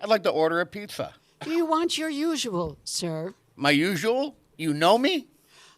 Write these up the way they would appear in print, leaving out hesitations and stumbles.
I'd like to order a pizza. Do you want your usual, sir? My usual? You know me?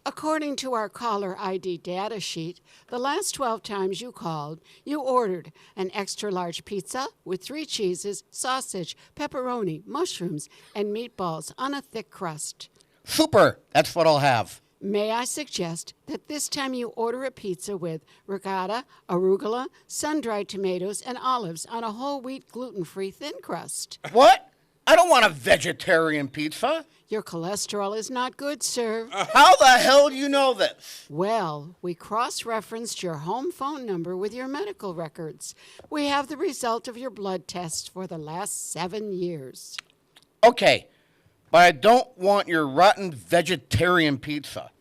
According to our caller ID data sheet, the last 12 times you called, you ordered an extra large pizza with 3 cheeses, sausage, pepperoni, mushrooms, and meatballs on a thick crust. Super. That's what I'll have. May I suggest that this time you order a pizza with ricotta, arugula, sun-dried tomatoes, and olives on a whole wheat gluten-free thin crust? What? I don't want a vegetarian pizza. Your cholesterol is not good, sir. How the hell do you know this? Well, we cross-referenced your home phone number with your medical records. We have the result of your blood tests for the last 7 years. Okay, but I don't want your rotten vegetarian pizza.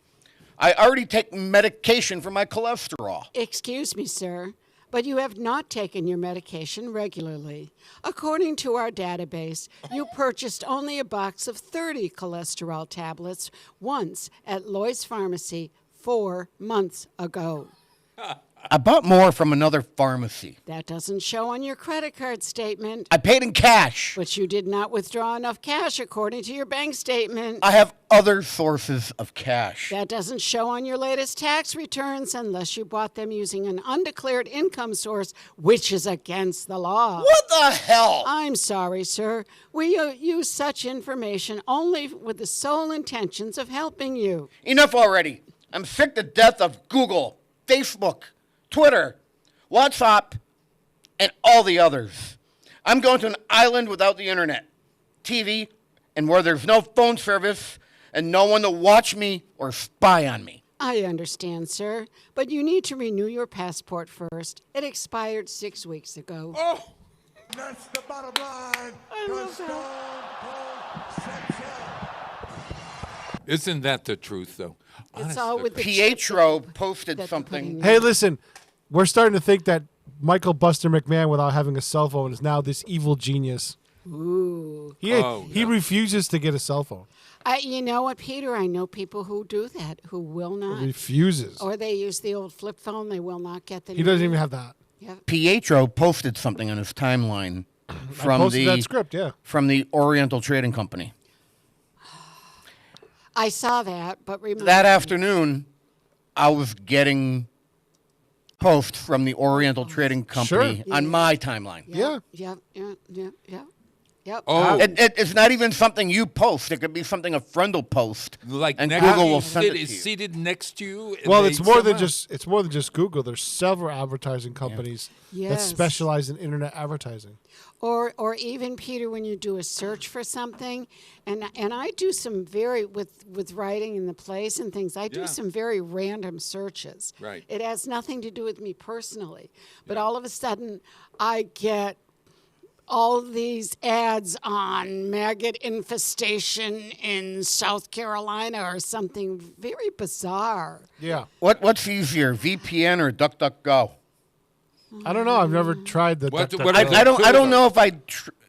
I already take medication for my cholesterol. Excuse me, sir, but you have not taken your medication regularly. According to our database, you purchased only a box of 30 cholesterol tablets once at Lloyd's Pharmacy 4 months ago. I bought more from another pharmacy. That doesn't show on your credit card statement. I paid in cash. But you did not withdraw enough cash according to your bank statement. I have other sources of cash. That doesn't show on your latest tax returns unless you bought them using an undeclared income source, which is against the law. What the hell? I'm sorry, sir. We use such information only with the sole intentions of helping you. Enough already. I'm sick to death of Google, Facebook, Twitter, WhatsApp, and all the others. I'm going to an island without the internet, TV, and where there's no phone service and no one to watch me or spy on me. I understand, sir, but you need to renew your passport first. It expired 6 weeks ago. Oh, that's the bottom line. I love that. Isn't that the truth, though? It's all with the Pietro chip posted that they're something. putting Hey, in. listen, we're starting to think that Michael Buster McMahon, without having a cell phone, is now this evil genius. Ooh. He refuses to get a cell phone. You know what, Peter? I know people who do that, who will not. Refuses. Or they use the old flip phone. They will not get the He doesn't even have that. Yep. Pietro posted something on his timeline from posted that script, yeah. from the Oriental Trading Company. I saw that, but remember That afternoon, I was getting posts from the Oriental Trading Company Sure. on my timeline. Yeah. Yep. Oh, It's not even something you post. It could be something a friend will post, like and next Google to will you, send it to is you. seated next to you. and Well, they it's more than somehow- just Google. There's several advertising companies that Yes. specialize in internet advertising. Or even, Peter, when you do a search for something, and I do some very, with writing in the plays and things, I do Yeah. some very random searches. Right. It has nothing to do with me personally. But all of a sudden, I get all these ads on maggot infestation in South Carolina or something very bizarre. Yeah. What's easier, VPN or DuckDuckGo? I don't know. I've never tried the. What- duck- what duck- are I the two don't of know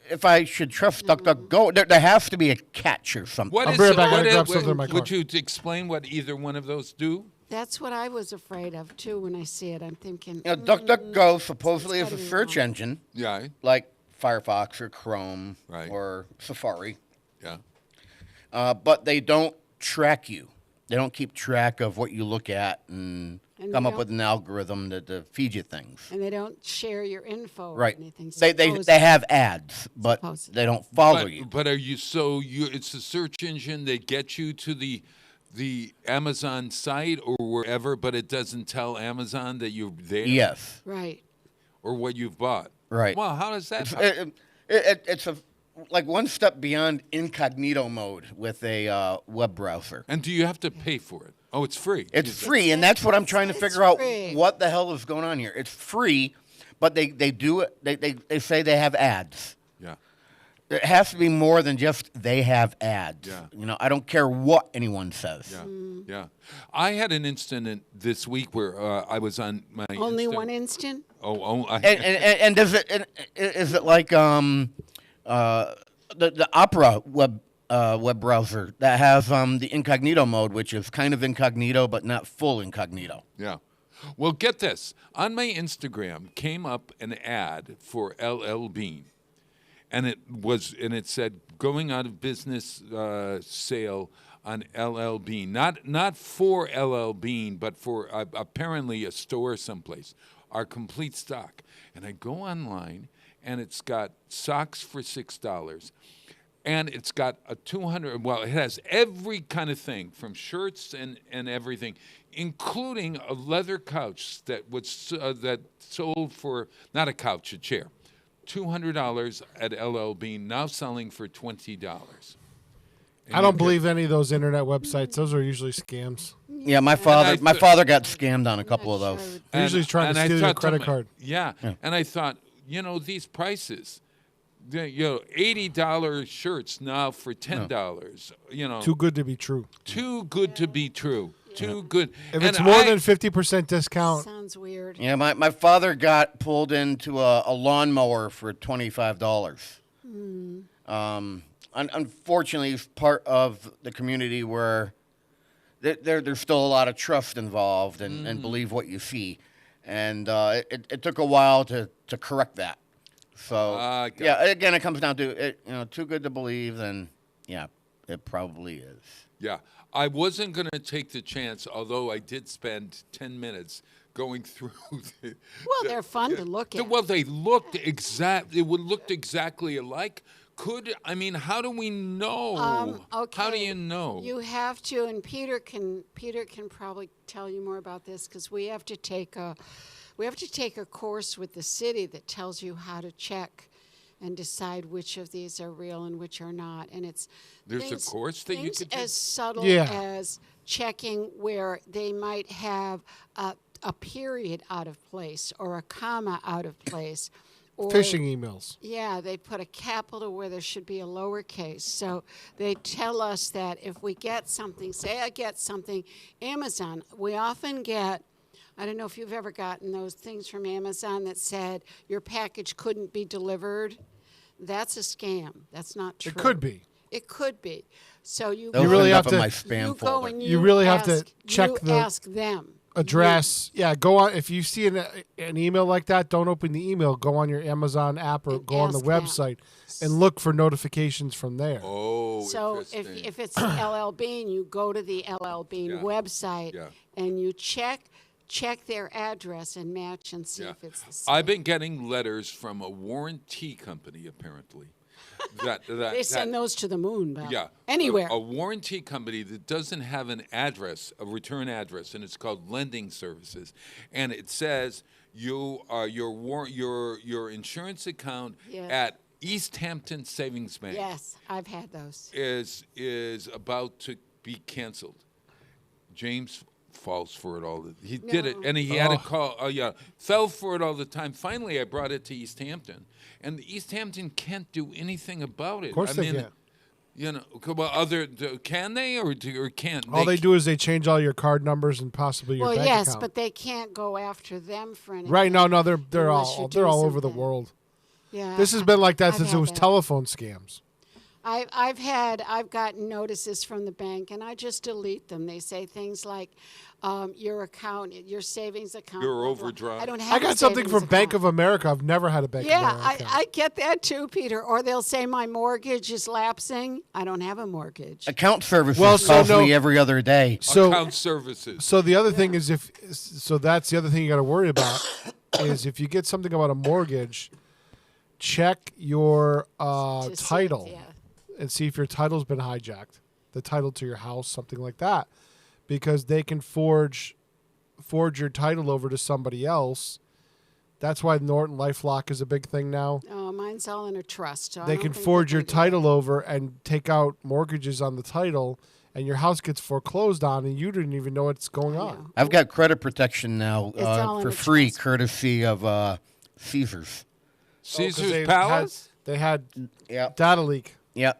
if I should trust DuckDuckGo. There has to be a catch or something. What I'll is bring it it- back. I what gotta is- grab something in my Would car. you explain what either one of those do? That's what I was afraid of, too, when I see it. I'm thinking, You know, DuckDuckGo supposedly is gotta a be search wrong. engine Yeah, like Firefox or Chrome Right. or Safari, yeah. but they don't track you. They don't keep track of what you look at and And come they up with an algorithm to feed you things. and they don't share your info Right. or anything. They have ads, but Supposedly. they don't follow you. But are you it's a search engine that gets you to the Amazon site or wherever, but it doesn't tell Amazon that you're there? Yes. Right. Or what you've bought. Right. Well, how does that It's like one step beyond incognito mode with a web browser. And do you have to pay for it? Oh, it's free. It's free, and that's what I'm trying to It's figure out. free. What the hell is going on here? It's free, but they do it. They say they have ads. Yeah. It has to be more than just they have ads. Yeah. You know, I don't care what anyone says. Yeah, yeah. I had an incident this week where I was on my Only Insta- one instant? And does it? Is it like the Opera web browser that has the incognito mode, which is kind of incognito but not full incognito? Yeah. Well, get this. On my Instagram came up an ad for LL Bean. and it said going out of business sale on LL Bean, not for LL Bean, but for apparently a store someplace. Our complete stock, and I go online, and it's got socks for $6. And it's got a 200. Well, it has every kind of thing from shirts and everything, including a leather couch that sold for not a couch, a chair, $200 at LL Bean, now selling for $20. I don't believe any of those internet websites. Those are usually scams. Yeah, my father got scammed on a couple of those. They're usually trying to steal your credit card. Yeah, and I thought, these prices, $80 shirts now for $10. Too good to be true. Too good to be true. Too good. If it's more than 50% discount, Sounds weird. Yeah, my father got pulled into a lawnmower for $25. Unfortunately, he's part of the community where there's still a lot of trust involved and believe what you see. And it took a while to correct that. So, again, it comes down to, too good to believe, then, yeah, it probably is. Yeah. I wasn't going to take the chance, although I did spend 10 minutes going through. Well, they're fun to look at. Well, they looked looked exactly alike. How do we know? Okay. How do you know? You have to, and Peter can probably tell you more about this because we have to take a course with the city that tells you how to check and decide which of these are real and which are not. And there's a course that you things could take? as subtle Yeah. as checking where they might have a period out of place or a comma out of place. Or, phishing emails. yeah, they put a capital where there should be a lowercase. So they tell us that if we get something, say I get something, Amazon, we often get, I don't know if you've ever gotten those things from Amazon that said your package couldn't be delivered. That's a scam. That's not true. It could be. It could be. So you Those really end have up to- in my spam you go folder. and You really have to check you the ask them. Address. Yeah, go on. If you see an email like that, don't open the email. Go on your Amazon app or And go on the ask them. website and look for notifications from there. Oh, So if interesting. it's LL Bean, you go to the LL Bean Yeah. website Yeah. and you check their address and match and see if it's the same. I've been getting letters from a warranty company, apparently. They send those to the moon, Bob. Yeah. Anywhere. A warranty company that doesn't have an address, a return address, and it's called Lending Services. And it says your insurance account Yeah. at East Hampton Savings Bank Yes, I've had those. is about to be canceled. James falls for it all. He did it, No. and he had to call. Fell for it all the time. Finally, I brought it to East Hampton, and the East Hampton can't do anything about it. Of course I they mean, can. well, can they or can't? All they do is they change all your card numbers and possibly your Well, bank yes, account. but they can't go after them for anything. Right? No, they're Unless you all do over the something. world. Yeah, This has been like that I've since it had was that. telephone scams. I've gotten notices from the bank, and I just delete them. They say things like, your account, your savings account. Your blah, blah. overdraft. I don't have. I a got something savings from Bank account. of America. I've never had a Bank of Yeah, America account. I get that too, Peter. Or they'll say my mortgage is lapsing. I don't have a mortgage. Account services Well, so calls no- me every other day. Account services. So the other thing is that's the other thing you got to worry about is if you get something about a mortgage, check your To see if- title yeah. and see if your title's been hijacked, the title to your house, something like that, because they can forge your title over to somebody else. That's why Norton LifeLock is a big thing now. Oh, mine's all in a trust. So I They don't can think forge they're your gonna do title over and take out mortgages on the title, and your house gets foreclosed on, and you didn't even know what's going that. I on. know. I've got credit protection now It's all in for the free, trust. courtesy of Caesars. Caesar's Palace. They had Yeah, data leak. yeah.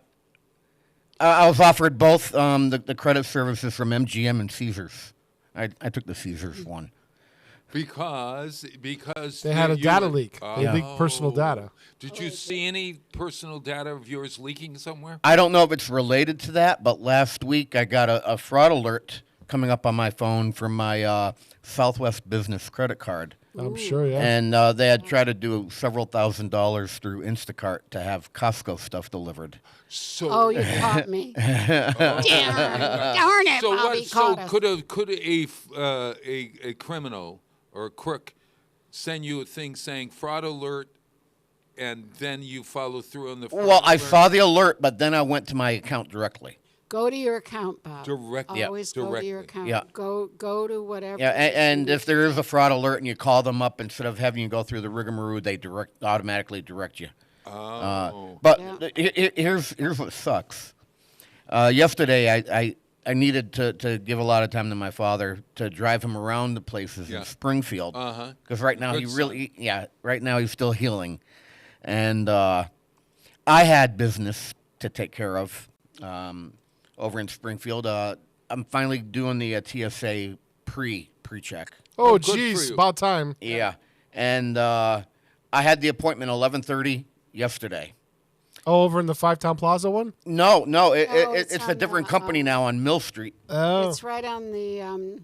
I was offered both the credit services from MGM and Caesars. I took the Caesars one. Because They had a you data were- leak. They leaked personal data. Did you see any personal data of yours leaking somewhere? I don't know if it's related to that, but last week I got a fraud alert coming up on my phone from my Southwest Business credit card. I'm sure, yeah. And they had tried to do several $1,000s through Instacart to have Costco stuff delivered. So, Oh, you caught me. Damn it, so Bobby what? So caught us. could a criminal or a crook send you a thing saying fraud alert, and then you follow through on the fraud Well, I alert? saw the alert, but then I went to my account directly. Go to your account, Bob. Directly. Always go to your Directly. account. Yeah. Go to whatever. Yeah, and if there is a fraud alert and you call them up, instead of having you go through the rigmarole, they automatically direct you. But here's what sucks. Yesterday, I needed to give a lot of time to my father to drive him around the places in Springfield. Because right now right now he's still healing. And I had business to take care of over in Springfield. I'm finally doing the TSA pre-check. Oh, good for geez, you. about time. Yeah. And I had the appointment 11:30 yesterday. Oh, over in the Five Town Plaza one? No, it's it's on a different the, company now on Mill Street. Oh, It's right on the.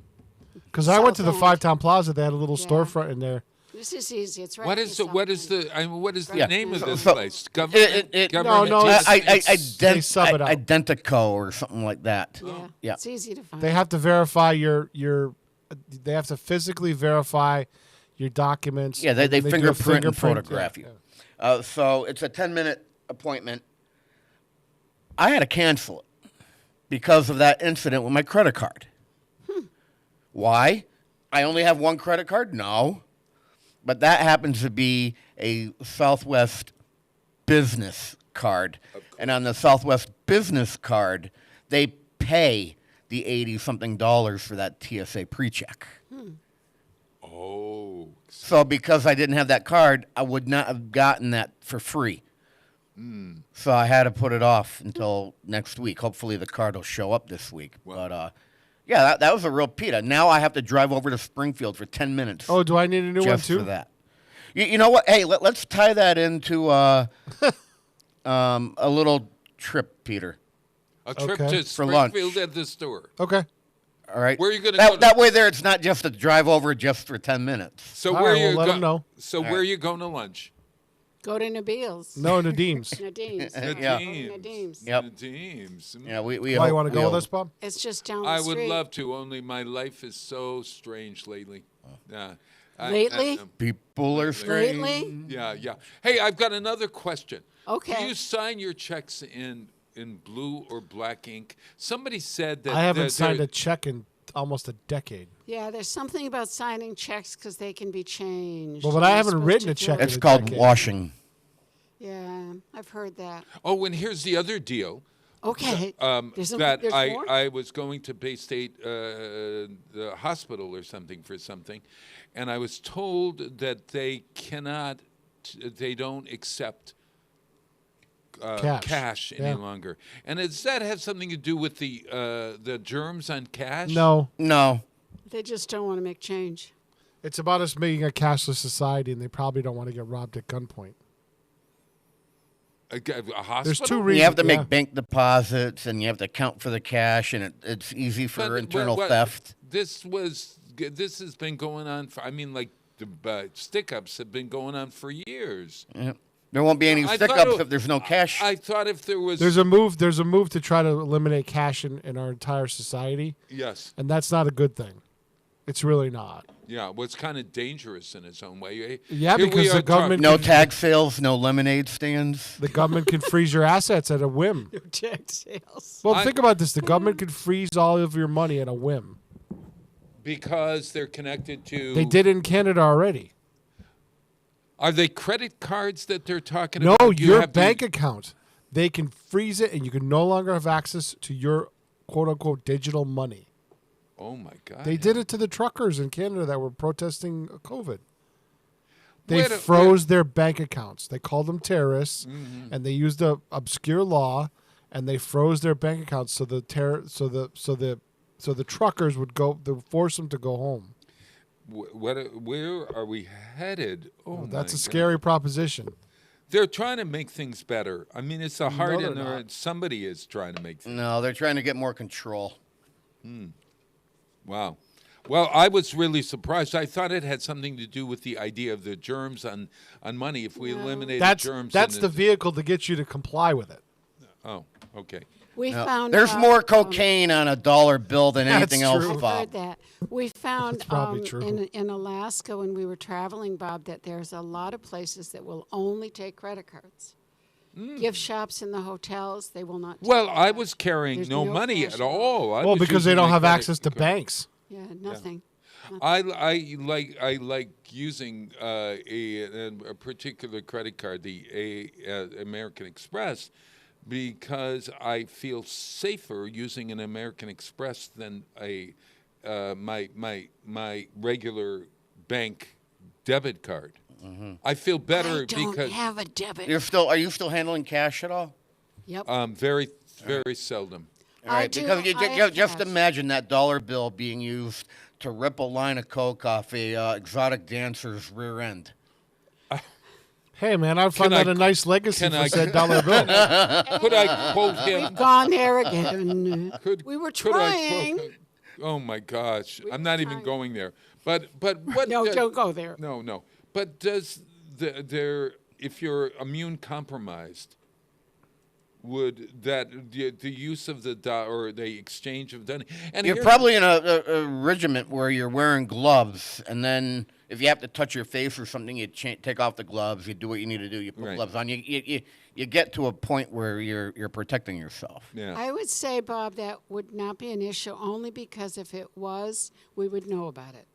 because I went to the South Five End. Town Plaza. They had a little Yeah. storefront in there. This is easy. It's right. What on is the the what South is End. the I mean, what is the Yeah. name of this So- place? Government. Government No, TSA? they sub it out. Identico or something like that. Yeah. Yeah. It's easy to find. They have to verify your. They have to physically verify your documents. Yeah, they and then do a fingerprint and fingerprint. photograph Yeah, you. yeah. So it's a 10-minute appointment. I had to cancel it because of that incident with my credit card. Why? I only have one credit card? No. But that happens to be a Southwest business card. And on the Southwest business card, they pay the $80-something for that TSA pre-check. Oh. So because I didn't have that card, I would not have gotten that for free. So I had to put it off until next week. Hopefully the card will show up this week. Wow. But yeah, that was a real pita. Now I have to drive over to Springfield for 10 minutes Oh, do I need a new one just too? for that. You know what? Hey, let's tie that into a little trip, Peter. A trip Okay. to For lunch. Springfield at the store. Okay. All right. Where are you gonna that, go to- that way there, it's not just a drive over just for 10 minutes. So All where right, you well, let go- 'em know. So where are you going to lunch? Go to Nabil's. No, Nadim's. Nadim's. Yeah. Nadim's. Yep. Nadim's. Yeah, we Why hope you want to go we'll- with us, Bob? It's just down the I street. would love to, only my life is so strange lately. Yeah. Lately? People are strange. Lately? Yeah. Hey, I've got another question. Okay. Do you sign your checks in blue or black ink? Somebody said that I haven't that signed there- a check in almost a decade. Yeah, there's something about signing checks because they can be changed. Well, but You're I haven't supposed written to a check do in it. It's called decade. washing. Yeah, I've heard that. Oh, and here's the other deal. Okay. There's That there's I, more? I was going to Bay State the hospital or something for something, and I was told that they cannot, they don't accept cash any Yeah. longer. And does that have something to do with the germs on cash? No, No. They just don't want to make change. it's about us being a cashless society, and they probably don't want to get robbed at gunpoint. A hospital. There's two You reasons. have to make yeah. bank deposits, and you have to account for the cash, and it's easy for But- internal but theft. This has been going on for. I mean, like the stick-ups have been going on for years. There won't be any I stick-ups thought if there's no cash. I thought if there was. There's a move to try to eliminate cash in our entire society, Yes. and that's not a good thing. It's really not. Yeah, well, it's kind of dangerous in its own way. Yeah, Here we because the are government- No tag sales, no lemonade stands. The government can freeze your assets at a whim. Check sales. Well, think about this. The government can freeze all of your money at a whim. because they're connected to. They did it in Canada already. Are they credit cards that they're talking No, about? You your have to- bank account. They can freeze it, and you can no longer have access to your quote-unquote digital money. Oh my God! They did it to the truckers in Canada that were protesting COVID. They Wait a- froze their bank accounts. They called them terrorists, Mm-hmm. and they used a obscure law, and they froze their bank accounts so the truckers would go. They force them to go home. Where are we headed? Oh, That's a my scary proposition. They're trying to make things better. I mean, it's a hard they're and not. somebody is trying to make things. No, they're trying to get more control. Wow. Well, I was really surprised. I thought it had something to do with the idea of the germs on money. If we eliminated germs, That's the vehicle to get you to comply with it. Oh, okay. We No, found there's out, more cocaine on a dollar bill than That's anything else, true. I've Bob. heard that. We found probably true. in Alaska when we were traveling, Bob, that there's a lot of places that will only take credit cards. Gift shops in the hotels, they will not. Take Well, credit I cards. was carrying There's no money cash at all. I Well, was because they using don't my have credit access to card. banks. Yeah, nothing. I like using a particular credit card, the American Express, because I feel safer using an American Express than my regular bank debit card. I feel better I don't because have a debit. Are you still handling cash at all? Yep. very seldom. All right, do- because I have just cash. imagine that dollar bill being used to rip a line of coke off a exotic dancer's rear end. Hey, man, I'd find I that a qu- nice legacy can for I- said dollar bill. Could I quote him? Gone there again. we were could I trying. quote- oh my gosh, I'm were not even trying. going there. But what? No, don't go there. No. But does if you're immune compromised, would the use of the or the exchange of money? And You're here's- probably in a regiment where you're wearing gloves, and then if you have to touch your face or something, you take off the gloves. You do what you need to do. You put Right. gloves on. You get to a point where you're protecting yourself. yeah. I would say, Bob, that would not be an issue only because if it was, we would know about it.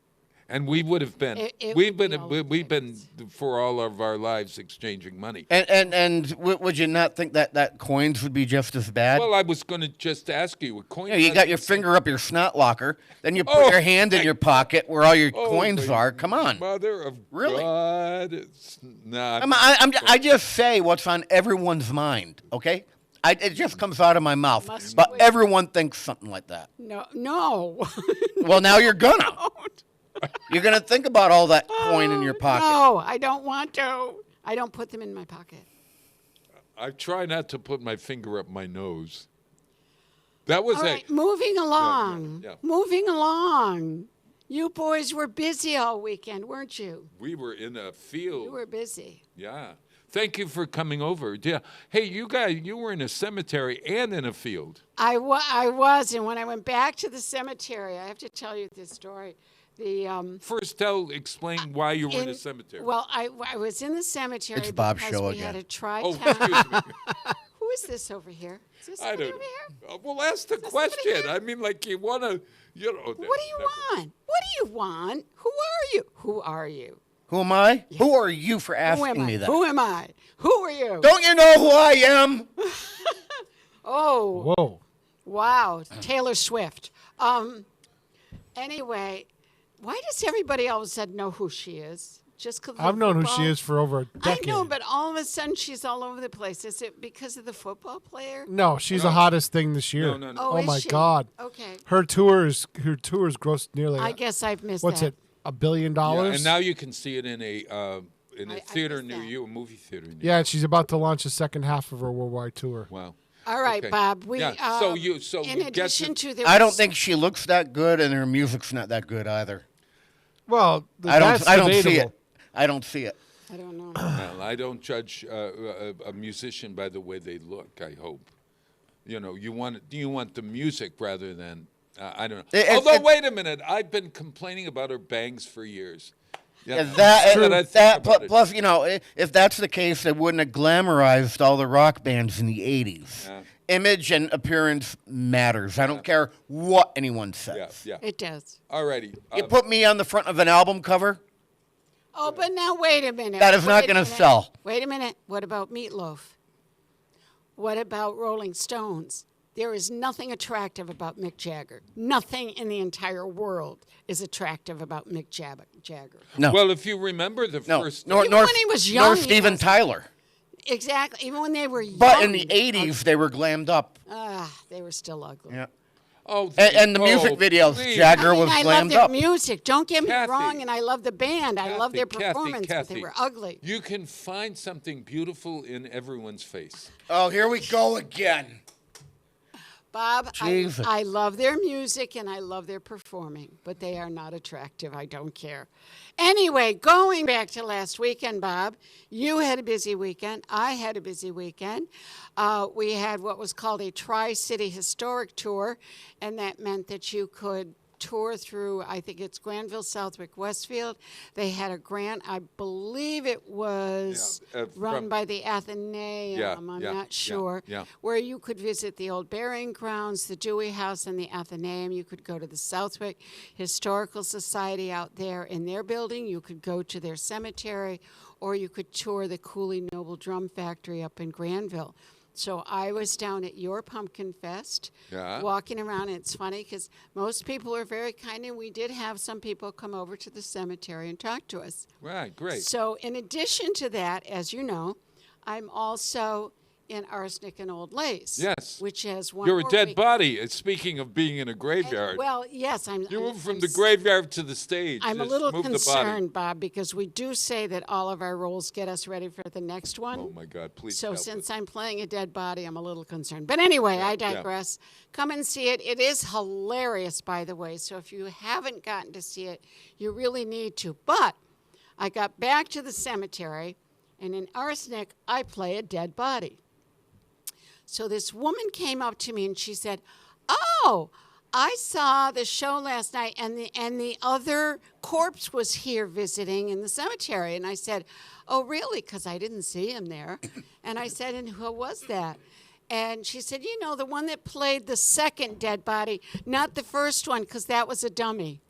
And we would have been. It we've would be been. all We've been tickets. for all of our lives exchanging money. And would you not think that coins would be just as bad? Well, I was going to just ask you. You got your finger up your snot locker, then you put Oh, your hand in your pocket where all your Oh, coins my are. Come on. Mother of Really? God. It's not. I just say what's on everyone's mind, okay? It just comes out of my mouth. Must But wait. everyone thinks something like that. No. Well, now you're gonna. You're gonna think about all that coin in your pocket. No, I don't want to. I don't put them in my pocket. I try not to put my finger up my nose. That was All a. right, moving along. yeah. Moving along. You boys were busy all weekend, weren't you? We were in a field. You were busy. Yeah. Thank you for coming over. Yeah. Hey, you guys, you were in a cemetery and in a field. I was, and when I went back to the cemetery, I have to tell you this story. The First, explain why you were in a cemetery. Well, I was in the cemetery It's Bob's because show we had again. a Oh, tri-town. excuse me. Who is this over here? Is this I somebody don't over here? know. Well, ask the somebody question. here? I mean, like you want to, you know. What do you want? What do you want? Who are you? Who are you? Who am I? Who are you for Who am asking I? me that? Who am I? Who are you? Don't you know who I am? Oh, Whoa. wow. Taylor Swift. Anyway, why does everybody all of a sudden know who she is? Just because I've known who she is for over a decade. I know, but all of a sudden she's all over the place. Is it because of the football player? No, she's the hottest thing this year. No. Oh, Oh is my she? God. Okay. Her tours grossed nearly I guess I've missed what's that. it? $1 billion? Yeah, and now you can see it in a I theater missed near that. you, a movie theater near Yeah, and she's about to launch the second half of her worldwide tour. you. Wow. All right, Okay. Bob. We Yeah, so you in get addition to- to there I don't was- think she looks that good, and her music's not that good either. Well, I don't see debatable. it. I don't see it. I don't know. Well, I don't judge a musician by the way they look. I hope. You know, you want the music rather than I don't know. Although, wait a minute, I've been complaining about her bangs for years. Yeah, Plus, you know, if that's the case, they wouldn't have glamorized all the rock bands in the 80s. Yeah. Image and appearance matters. I don't care what anyone says. Yeah. It does. Alrighty. You put me on the front of an album cover, Oh, but now wait a minute. that is not Wait a going to minute. sell. Wait a minute. What about Meatloaf? What about Rolling Stones? There is nothing attractive about Mick Jagger. Nothing in the entire world is attractive about Mick Jagger. No. Well, if you remember the No, first. nor, Even nor, when he was nor young, he Steven was- Tyler. Exactly. Even when they were young. But in the 80s, they were glammed up. They were still ugly. Yeah. Oh, And the music videos, please. Jagger was I love glammed their up. music. Don't get me Kathy. wrong, and I love the band. I love their Kathy, performance, but they Kathy, were ugly. You can find something beautiful in everyone's face. Oh, here we go again. Bob, Jesus. I love their music and I love their performing, but they are not attractive. I don't care. Anyway, going back to last weekend, Bob, you had a busy weekend. I had a busy weekend. We had what was called a Tri-City Historic Tour, and that meant that you could tour through, I think it's Granville, Southwick, Westfield. They had a grant, I believe it was run by the Athenaeum, I'm not sure, where you could visit the old burying grounds, the Dewey House, and the Athenaeum. You could go to the Southwick Historical Society out there in their building. You could go to their cemetery, or you could tour the Cooley Noble Drum Factory up in Granville. So I was down at your Pumpkin Fest, walking around. And it's funny because most people are very kind, and we did have some people come over to the cemetery and talk to us. Right, great. So in addition to that, as you know, I'm also in Arsenic and Old Lace. Yes. Which has one You're a more dead week. body. Speaking of being in a graveyard. Well, yes, you moved from the graveyard to the stage. I'm a Just little move the body. concerned, Bob, because we do say that all of our roles get us ready for the next one. Oh, my God, please So help since us. I'm playing a dead body, I'm a little concerned. But anyway, I digress. Come and see it. It is hilarious, by the way. So if you haven't gotten to see it, you really need to. But I got back to the cemetery, and in Arsenic, I play a dead body. So this woman came up to me and she said, "Oh, I saw the show last night, and the other corpse was here visiting in the cemetery." And I said, "Oh, really?" Because I didn't see him there. And I said, "And who was that?" And she said, "You know, the one that played the second dead body, not the first one, because that was a dummy."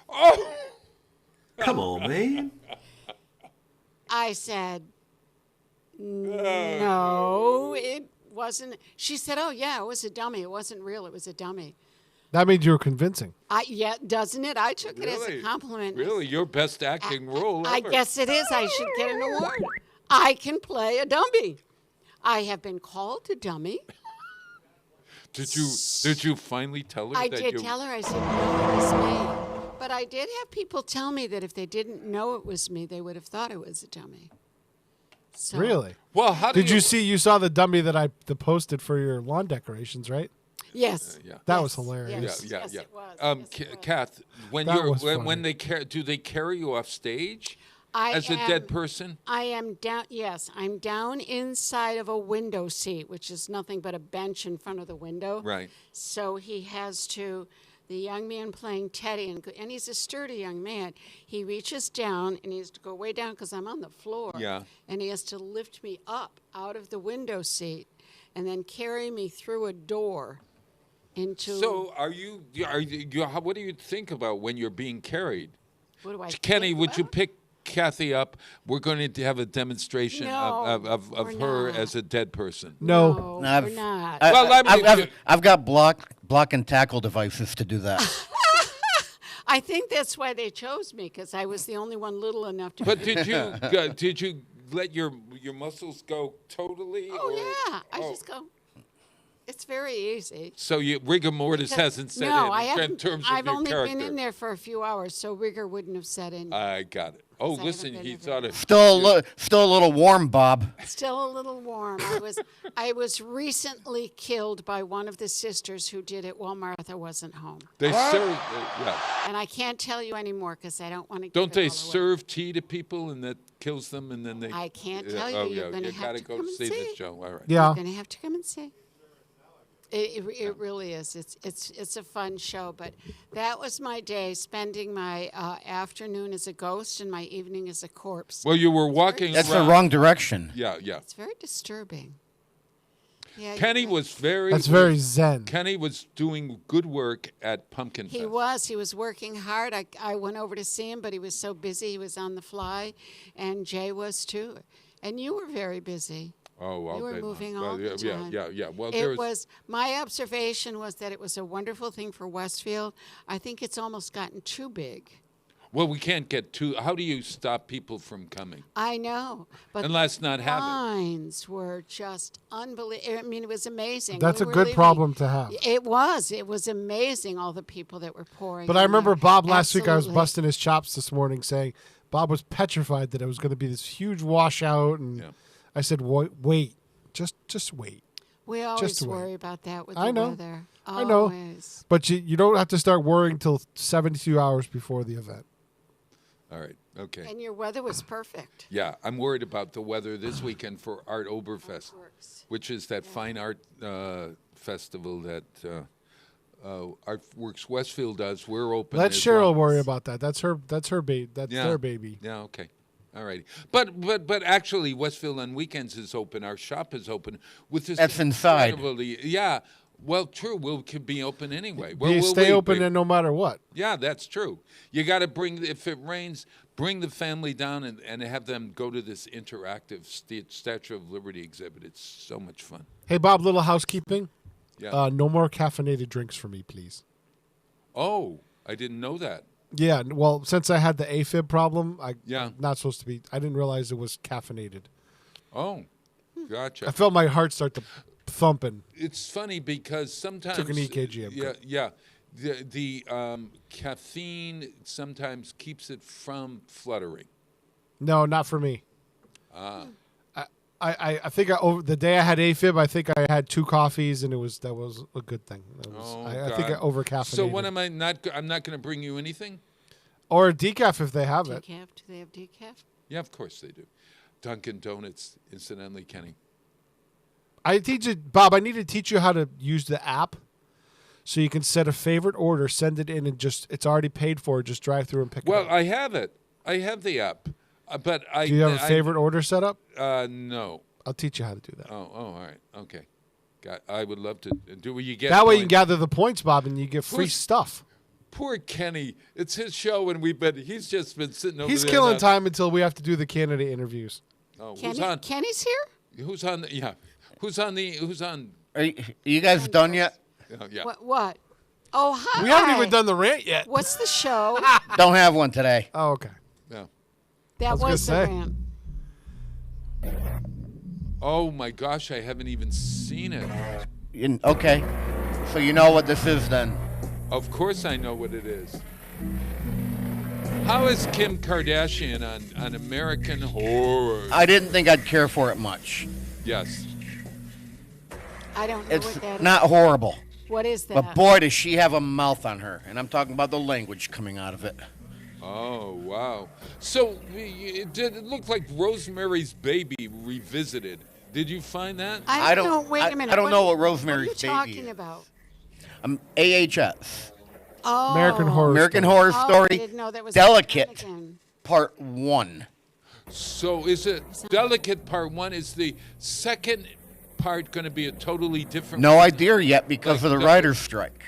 Oh! Come on, man. I said, "No, it wasn't." She said, "Oh, yeah, it was a dummy. It wasn't real. It was a dummy." That means you were convincing. Yeah, doesn't it? I took it as Really? a compliment. Really, your best acting role I ever. guess it is. I should get an award. I can play a dummy. I have been called a dummy. Did you finally tell her I that did you... tell her. I said, "No, it was me." But I did have people tell me that if they didn't know it was me, they would have thought it was a dummy. So, Really? Well, how Did you saw the dummy that I posted for your lawn decorations, right? Yes. Yeah. That Yes, was hilarious. yes. Yeah, Yes, yeah. it was. Yes, it was. Kath, when That you're was when funny. they do they carry you off stage I as a am- dead person? I am down. Yes, I'm down inside of a window seat, which is nothing but a bench in front of the window. Right. So he has to, the young man playing Teddy, and he's a sturdy young man. He reaches down, and he has to go way down because I'm on the floor. Yeah. And he has to lift me up out of the window seat, and then carry me through a door into. So are you what do you think about when you're being carried? What do I Kenny, think would you about? pick Kathy up? We're going to have a demonstration No, of we're her not. as a dead person. No. No, we're not. Well, I mean, I've got block and tackle devices to do that. I think that's why they chose me, because I was the only one little enough to. But did you let your muscles go totally? Oh or- yeah, I oh. just go. It's very easy. So rigor mortis hasn't set no, in I in haven't. terms of I've your only character. been in there for a few hours, so rigor wouldn't have set in. I got it. Oh, I haven't listen, been he there thought very it. Still a little warm, Bob. Still a little warm. I was recently killed by one of the sisters who did it while Martha wasn't home, They serve. Yeah. and I can't tell you anymore because I don't want to. Don't they all away. serve tea to people and that kills them and then they? I can't Yeah, tell you. Oh, You're yeah, gonna you have gotta to go come and see see. the show. All right. Yeah. You're gonna have to come and see. It really is. It's a fun show. But that was my day, spending my afternoon as a ghost and my evening as a corpse. Well, you were walking That's the around. wrong direction. Yeah, yeah. It's very disturbing. Yeah, Kenny you're right. was very. That's very zen. Kenny was doing good work at Pumpkin He Fest. was. He was working hard. I went over to see him, but he was so busy. He was on the fly, and Jay was too. And you were very busy. Oh, all You were day long. moving Well, all the yeah, time. Yeah. Well, It was, my observation was that it was a wonderful thing for Westfield. I think it's almost gotten too big. Well, we can't get too. How do you stop people from coming? I know, but Unless not have it. lines were just unbelievable. I mean, it was amazing. That's We a were good leaving- problem to have. It was. It was amazing, all the people that were pouring. But I in remember there. Bob last week. I was Absolutely. busting his chops this morning, saying Bob was petrified that it was going to be this huge washout, and Yeah. I said, "Wait, just wait." We always wait. worry about that with I the know. weather. I know. Always. But you don't have to start worrying till 72 hours before the event. All right. Okay. And your weather was perfect. Yeah, I'm worried about the weather this weekend for Art Oberfest, Works. which is that fine art festival that Artworks Westfield does. We're open. Let as Cheryl well. worry about that. That's her baby. That's Yeah. their baby. Yeah. Okay. All right. But actually, Westfield on weekends is open. Our shop is open with this. That's inside. Yeah. Well, true. We could be open anyway. You We'll stay wait, open wait. and no matter what. Yeah, that's true. You got to bring, if it rains, bring the family down and have them go to this interactive Statue of Liberty exhibit. It's so much fun. Hey, Bob, little housekeeping. Yeah. No more caffeinated drinks for me, please. Oh, I didn't know that. Yeah, well, since I had the AFib problem, Yeah. I'm not supposed to be. I didn't realize it was caffeinated. Oh, gotcha. I felt my heart start to thumping. It's funny because sometimes Took an EKG, I'm Yeah, good. yeah. The caffeine sometimes keeps it from fluttering. No, not for me. I think over the day I had AFib, I think I had 2 coffees, and that was a good thing. I think I God. over caffeinated. So when am I not? I'm not going to bring you anything. Or a decaf if they have it. Decaf? Do they have decaf? Yeah, of course they do. Dunkin' Donuts, incidentally, Kenny. I teach you, Bob. I need to teach you how to use the app, so you can set a favorite order, send it in, and it's already paid for. Just drive through and pick Well, it up. I have it. I have the app, but I. Do you have a favorite order set up? No. I'll teach you how to do that. Oh, all right. Okay. I would love to do what you get. That way you can points. gather the points, Bob, and you get free Who's- stuff. Poor Kenny. It's his show, and he's just been sitting over He's there. killing now. time until we have to do the candidate interviews. Oh, who's Kenny, on? Kenny's here? Who's on? Yeah. Who's on? Are you guys done yet? Yeah. What? Oh, hi. We haven't even done the rant yet. What's the show? Don't have one today. Oh, okay. Yeah. That was gonna was the say. rant. Oh my gosh, I haven't even seen it. Okay. So you know what this is then. Of course I know what it is. How is Kim Kardashian on American Horror? I didn't think I'd care for it much. Yes. I don't know It's what that not horrible. is. What is that? But boy, does she have a mouth on her. And I'm talking about the language coming out of it. Oh, wow. So it looked like Rosemary's Baby revisited. Did you find that? I I don't- know. Wait I- a minute. I don't know what Rosemary's What are you Baby talking is. about? AHS. Oh. American Horror American Story. Horror Oh, Story. I didn't know that was Delicate. again. Part 1. So is it Delicate Part 1? Is the second part going to be a totally different No one? idea yet because of the writer's strike.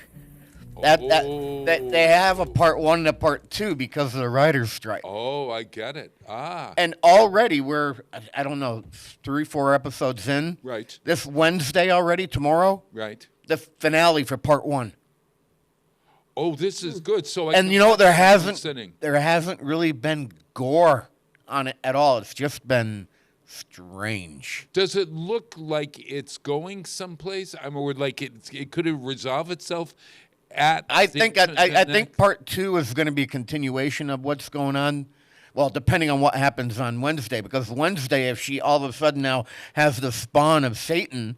They have a part 1 and a part 2 because of the writer's strike. Oh, I get it. And already we're, I don't know, 3-4 episodes in. Right. This Wednesday already, tomorrow, Right. the finale for part 1. Oh, this is good. So I And can you know what? watch it in one There sitting. hasn't really been gore on it at all. It's just been strange. Does it look like it's going someplace? I mean, or like it could have resolved itself at? I the think next- part 2 is going to be a continuation of what's going on. Well, depending on what happens on Wednesday, because Wednesday, if she all of a sudden now has the spawn of Satan,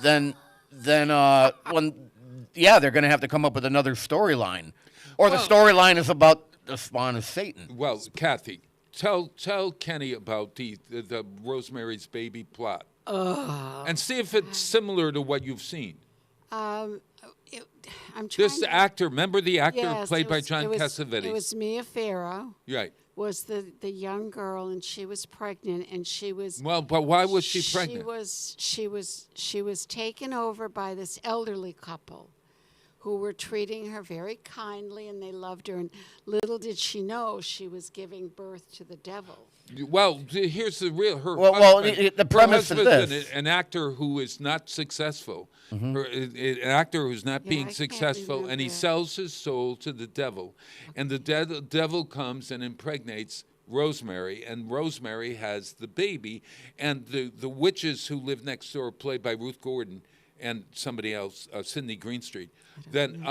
then they're going to have to come up with another storyline, or the storyline is about the spawn of Satan. Well, Kathy, tell Kenny about the Rosemary's Baby plot, and see if it's similar to what you've seen. I'm trying This to. actor, remember the actor Yes, played it by was- John it was- Cassavetes? It was Mia Farrow. Right. Was the young girl, and she was pregnant, and she was. Well, but why was she pregnant? She was taken over by this elderly couple, who were treating her very kindly, and they loved her. And little did she know she was giving birth to the devil. Well, here's the real her. Well, husband, the premise her is husband's this. an actor who is not successful. An actor who's not Yeah, being I can't successful, and he remember. sells his soul to the devil, and the devil comes and impregnates Rosemary, and Rosemary has the baby, and the witches who live next door, played by Ruth Gordon and somebody else, Sidney Greenstreet. Then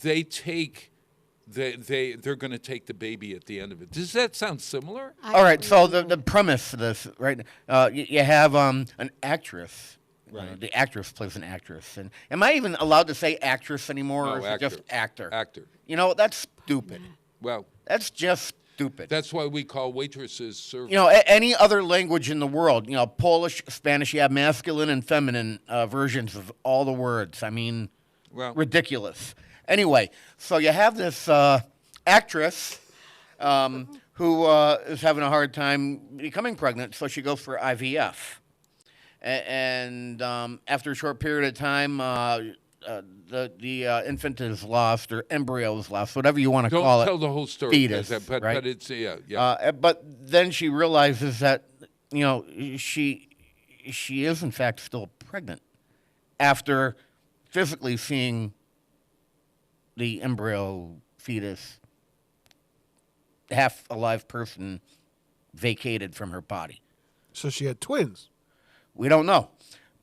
they take. They're going to take the baby at the end of it. Does that sound similar? I All right, don't so remember. the premise of this, right? You have an actress Right. The actress plays an actress. And am I even allowed to say actress anymore, or No, is it just actor? Actor. You know, that's stupid. Well, That's just stupid. that's why we call waitresses servers. You know, any other language in the world, you know, Polish, Spanish, you have masculine and feminine versions of all the words. I mean, Well, ridiculous. Anyway, so you have this actress who is having a hard time becoming pregnant, so she goes for IVF. And after a short period of time, the infant is lost, or embryo is lost, whatever you want to don't call tell it. the whole story. Fetus, but right? it's yeah. But then she realizes that, you know, she is in fact still pregnant after physically seeing the embryo fetus, half alive person, vacated from her body. So she had twins. We don't know,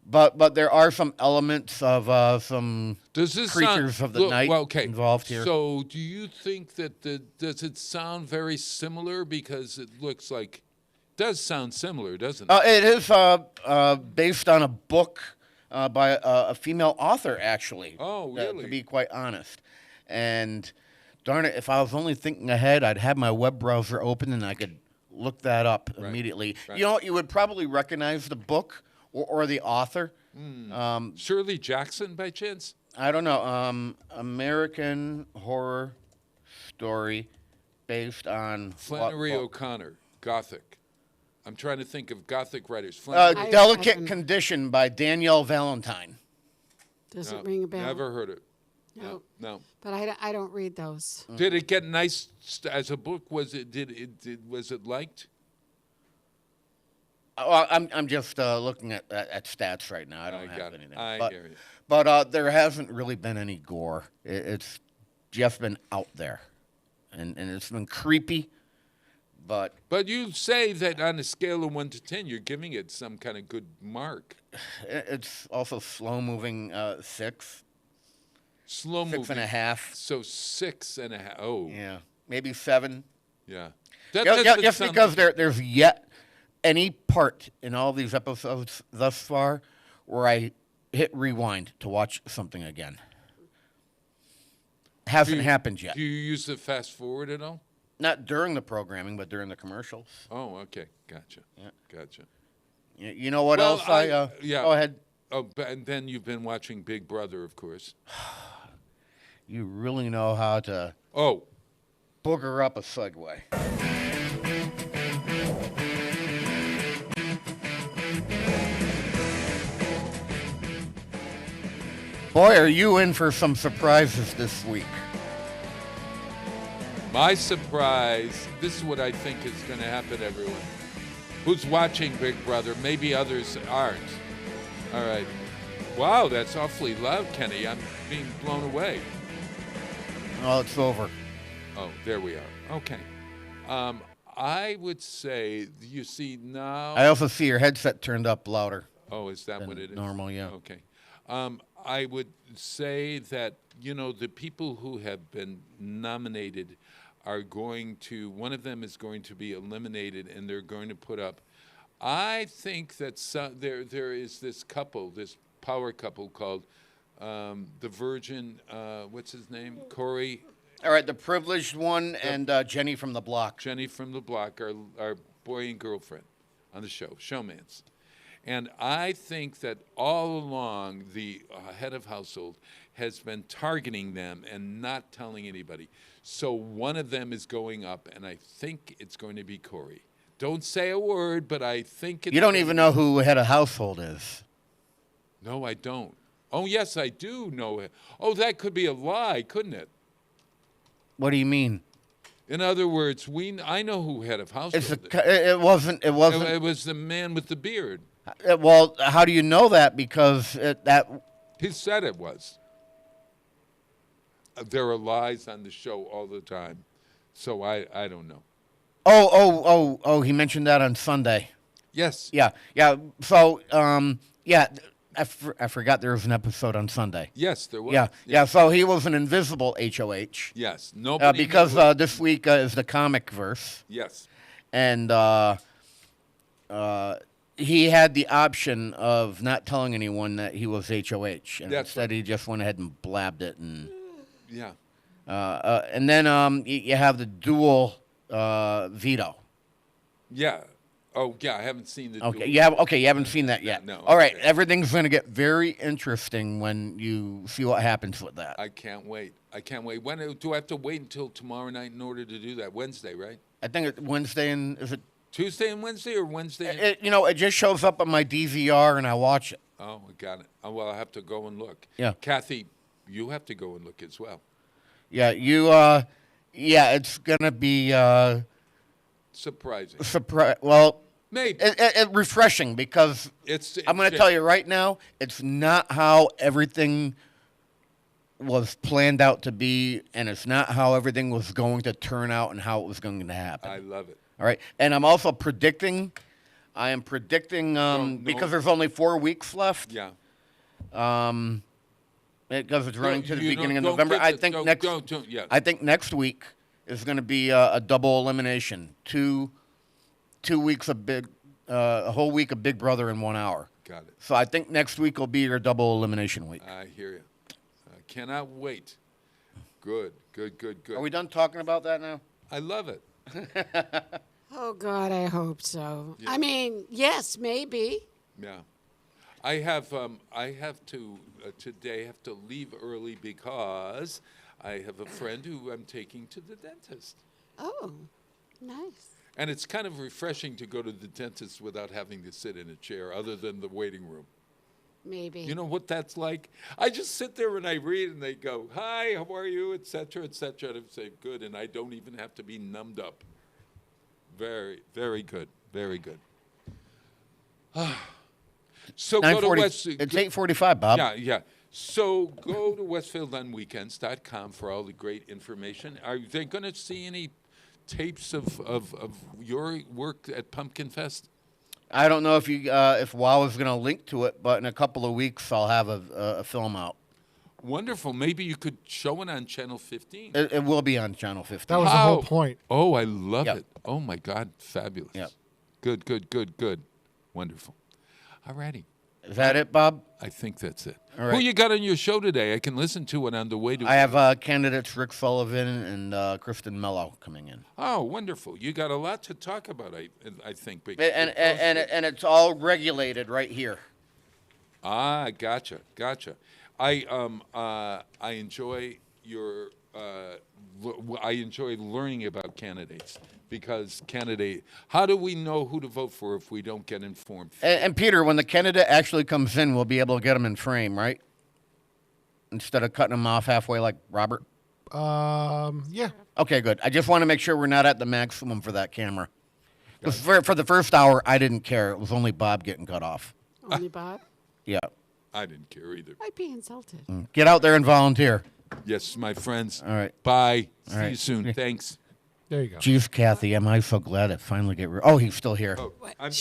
but there are some elements of some Does this creatures sound, of the night involved here. So, do you think that does it sound very similar? Because it looks like does sound similar, doesn't it? It is based on a book by a female author, actually. Oh, really? To be quite honest. And darn it, if I was only thinking ahead, I'd have my web browser open and I could look that up immediately. Right. You know what? You would probably recognize the book or the author. Shirley Jackson, by chance? I don't know. American Horror Story based on Flannery what book? O'Connor, Gothic. I'm trying to think of Gothic writers. I Delicate haven't- Condition by Danielle Valentine. Does No, it ring a bell? Never heard it. No. No. But I don't read those. Did it get nice as a book? Was it was it liked? Well, I'm just looking at stats right now. I don't I have got it. anything. I but, hear you. But there hasn't really been any gore. It's just been out there, and it's been creepy. But But you say that on a scale of 1 to 10, you're giving it some kind of good mark. it's also slow moving. 6, Slow moving. 6.5. So 6.5. Oh, Yeah, maybe 7. yeah. Just because there's yet any part in all these episodes thus far where I hit rewind to watch something again. Hasn't happened yet. Do you use the fast forward at all? Not during the programming, but during the commercials. Oh, okay. Gotcha. Yeah. Gotcha. You know what Well, else I yeah. Go ahead. Oh, and then you've been watching Big Brother, of course. You really know how to Oh, booger up a segue. Boy, are you in for some surprises this week. my surprise. This is what I think is going to happen, everyone. Who's watching Big Brother? Maybe others aren't. All right. Wow, that's awfully loud, Kenny. I'm being blown away. Oh, it's over. Oh, there we are. Okay. I would say, you see now. I also see your headset turned up louder Oh, is that than what it is? normal, yeah. Okay. I would say that, you know, the people who have been nominated are going to, one of them is going to be eliminated, and they're going to put up. I think that there is this couple, this power couple called the Virgin, what's his name? Corey, All right, the privileged one and Jenny from the block. Jenny from the block, our boy and girlfriend on the show, Showmance. And I think that all along, the head of household has been targeting them and not telling anybody. So one of them is going up, and I think it's going to be Corey. Don't say a word, but I think it's... You don't even know who head of household is. No, I don't. Oh, yes, I do know it. Oh, that could be a lie, couldn't it? What do you mean? In other words, I know who head of household It's is. it wasn't. It wasn't. It was the man with the beard. Well, how do you know that? Because He said it was. There are lies on the show all the time, so I don't know. Oh, he mentioned that on Sunday. Yes. Yeah. So, yeah, I forgot there was an episode on Sunday. Yes, there was. Yeah. So he was an invisible HOH. Yes. Nobody. Because knew it. this week is the comic verse, Yes. and he had the option of not telling anyone that he was HOH, and That's instead he just went ahead and blabbed it. And Yeah. and then you have the dual veto. Yeah. Oh, yeah. I haven't seen the. Okay, dual- you haven't seen that yet. No, All right, okay. everything's going to get very interesting when you see what happens with that. I can't wait. I can't wait. When do I have to wait until tomorrow night in order to do that? Wednesday, right? I think it's Wednesday, and is it? Tuesday and Wednesday, or Wednesday? It just shows up on my DVR, and I watch it. Oh, I got it. Oh, well, I have to go and look. Yeah. Kathy, you have to go and look as well. Yeah, it's gonna be Surprising. Well, Maybe. it refreshing because I'm gonna tell you right now, it's not how everything was planned out to be, and it's not how everything was going to turn out and how it was going to happen. I love it. All right, and I'm also predicting. I am predicting No. because there's only 4 weeks left. Yeah. Because it's running to the You beginning of don't November. get I the- think don't, yeah. I think next week is going to be a double elimination. 2 weeks of a whole week of Big Brother in 1 hour. Got it. So I think next week will be your double elimination week. I hear you. I cannot wait. Good. Are we done talking about that now? I love it. Oh, God, I hope so. Yeah. I mean, yes, maybe. Yeah. I have to today have to leave early because I have a friend who I'm taking to the dentist. Oh, nice. And it's kind of refreshing to go to the dentist without having to sit in a chair other than the waiting room. Maybe. You know what that's like? I just sit there and I read and they go, "Hi, how are you?" et cetera, et cetera. And I say, "Good," and I don't even have to be numbed up. Very, very good. Very good. So go to 9:40 West. It's 8:45, Bob. Yeah. So go to westfieldonweekends.com for all the great information. Are they going to see any tapes of your work at Pumpkin Fest? I don't know if WoW is going to link to it, but in a couple of weeks I'll have a film out. Wonderful. Maybe you could show it on Channel 15. It will be on Channel 15. That was the whole point. Oh, I love Yep. it. Oh, my God. Fabulous. Yep. Good. Wonderful. All righty. Is that it, Bob? I think that's it. All Who right. you got on your show today? I can listen to it on the way to. I have candidates Rick Sullivan and Kristen Mello coming in. Oh, wonderful. You got a lot to talk about, I think. And it's all regulated right here. Ah, gotcha. I enjoy your. I enjoy learning about candidates because how do we know who to vote for if we don't get informed? And Peter, when the candidate actually comes in, we'll be able to get him in frame, right? Instead of cutting him off halfway like Robert. Yeah. Okay, good. I just want to make sure we're not at the maximum for that camera. 'Cause for the first hour, I didn't care. It was only Bob getting cut off. Only Bob? Yeah. I didn't care either. I'd be insulted. Get out there and volunteer. Yes, my friends. All right. Bye. See right. you soon. Thanks. There you go. Jeez, Kathy, am I so glad it finally get rid. Oh, he's still here. Oh, I'm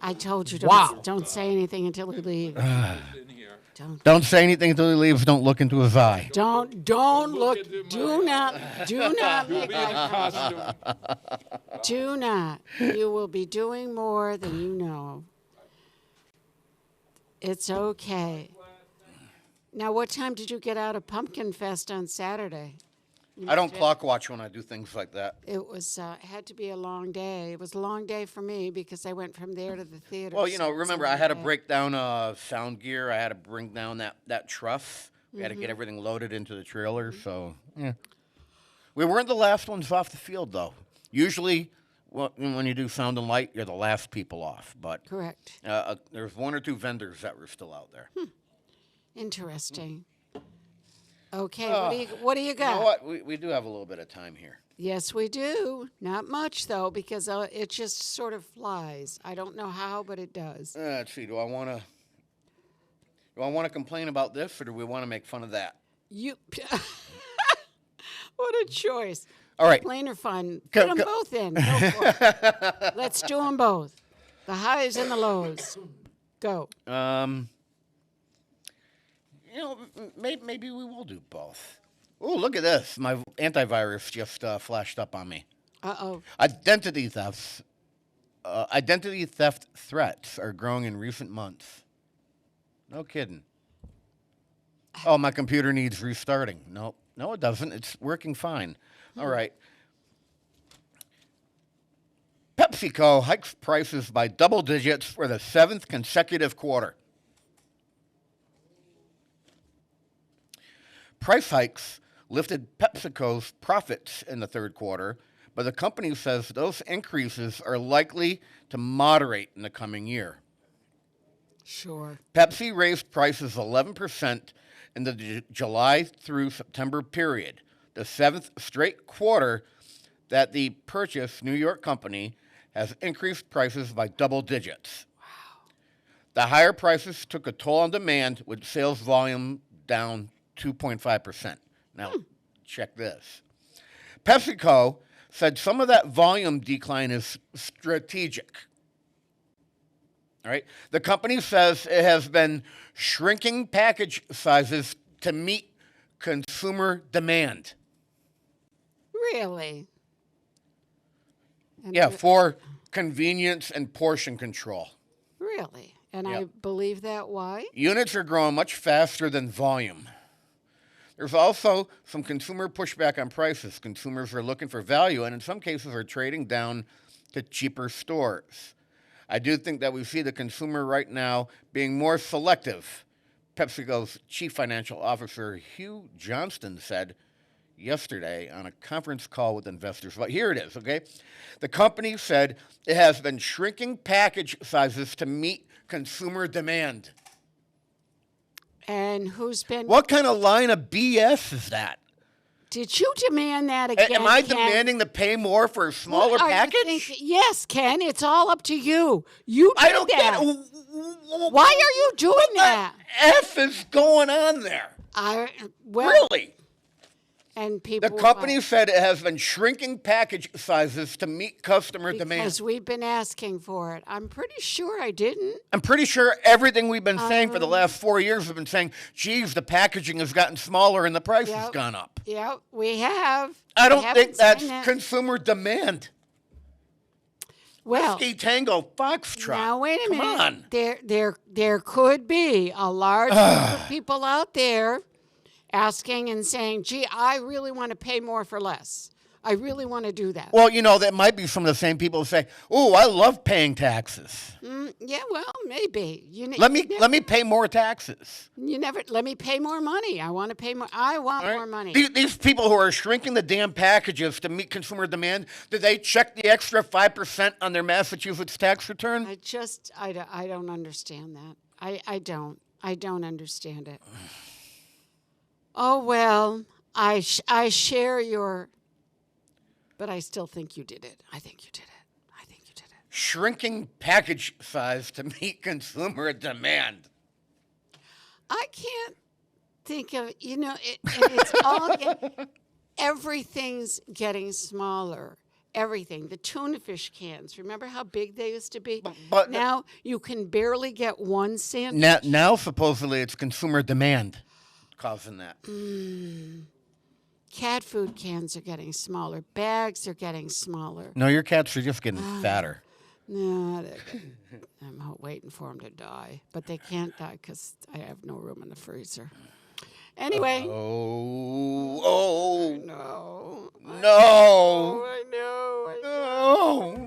I told you, Wow. don't say anything until he leaves. in here. Don't say anything until he leaves. Don't look into his eye. Don't look. into Do not You'll make be in eye costume. Do not. You will be doing more than you know. It's okay. Now, what time did you get out of Pumpkin Fest on Saturday? I don't clock watch when I do things like that. It was had to be a long day. It was a long day for me because I went from there to the theater. Well, so it was remember, a I had to long day. break down sound gear. I had to bring down that truss. We had to get everything loaded into the trailer. So, yeah. We weren't the last ones off the field, though. Usually, when you do sound and light, you're the last people off. But Correct. there's 1 or 2 vendors that were still out there. Interesting. Okay, what do you got? You know what? We do have a little bit of time here. Yes, we do. Not much, though, because it just sort of flies. I don't know how, but it does. Let's see. Do I want to complain about this, or do we want to make fun of that? You. What a choice. All right. Plain or fun. Go- Put them go- both in. Go for it. Let's do them both. The highs and the lows. Go. Maybe we will do both. Oh, look at this. My antivirus just flashed up on me. Uh-oh. Identity thefts. Identity theft threats are growing in recent months. No kidding. Oh, my computer needs restarting. No, it doesn't. It's working fine. All right. PepsiCo hikes prices by double digits for the 7th consecutive quarter. Price hikes lifted PepsiCo's profits in the third quarter, but the company says those increases are likely to moderate in the coming year. Sure. Pepsi raised prices 11% in the July through September period, the 7th straight quarter that the purchased New York company has increased prices by double digits. Wow. The higher prices took a toll on demand, with sales volume down 2.5%. Now, check this. PepsiCo said some of that volume decline is strategic. All right. The company says it has been shrinking package sizes to meet consumer demand. Really? And Yeah, for convenience and portion control. Really? And Yep. I believe that. Why? Units are growing much faster than volume. There's also some consumer pushback on prices. Consumers are looking for value and in some cases are trading down to cheaper stores. I do think that we see the consumer right now being more selective. PepsiCo's chief financial officer, Hugh Johnston, said yesterday on a conference call with investors. But here it is, okay? The company said it has been shrinking package sizes to meet consumer demand. And who's been? What kind of line of BS is that? Did you demand that again? Am I Ken? demanding to pay more for a smaller What are you package? thinking? Yes, Ken. It's all up to you. You did I don't that. get. Why are you doing what that? the F is going on there? Well, Really? and people. The company said it has been shrinking package sizes to meet customer demand. Because we've been asking for it. I'm pretty sure I didn't. I'm pretty sure everything we've been saying for the last 4 years have been saying, geez, the packaging has gotten smaller and the price has Yep. gone up. Yeah, we have. I We don't haven't think that's seen that. consumer demand. Well, Whiskey Tango Foxtrot. now wait a minute. Come on. There could be a large group of people out there asking and saying, "Gee, I really want to pay more for less. I really want to do that." Well, that might be some of the same people who say, "Oh, I love paying taxes. Yeah, well, maybe. Let me pay more taxes." Let me pay more money. I want to pay more. I want All right? more money. These people who are shrinking the damn packages to meet consumer demand, did they check the extra 5% on their Massachusetts tax return? I don't understand that. I don't understand it. Oh, well, I share your, but I still think you did it. I think you did it. Shrinking package size to meet consumer demand. I can't think of, and it's all, everything's getting smaller. Everything. The tuna fish cans, remember how big they used to be? But now you can barely get one sandwich. now supposedly it's consumer demand causing that. Cat food cans are getting smaller. Bags are getting smaller. No, your cats are just getting fatter. No, I'm waiting for them to die. But they can't die because I have no room in the freezer. Anyway. Oh, No. no. I know.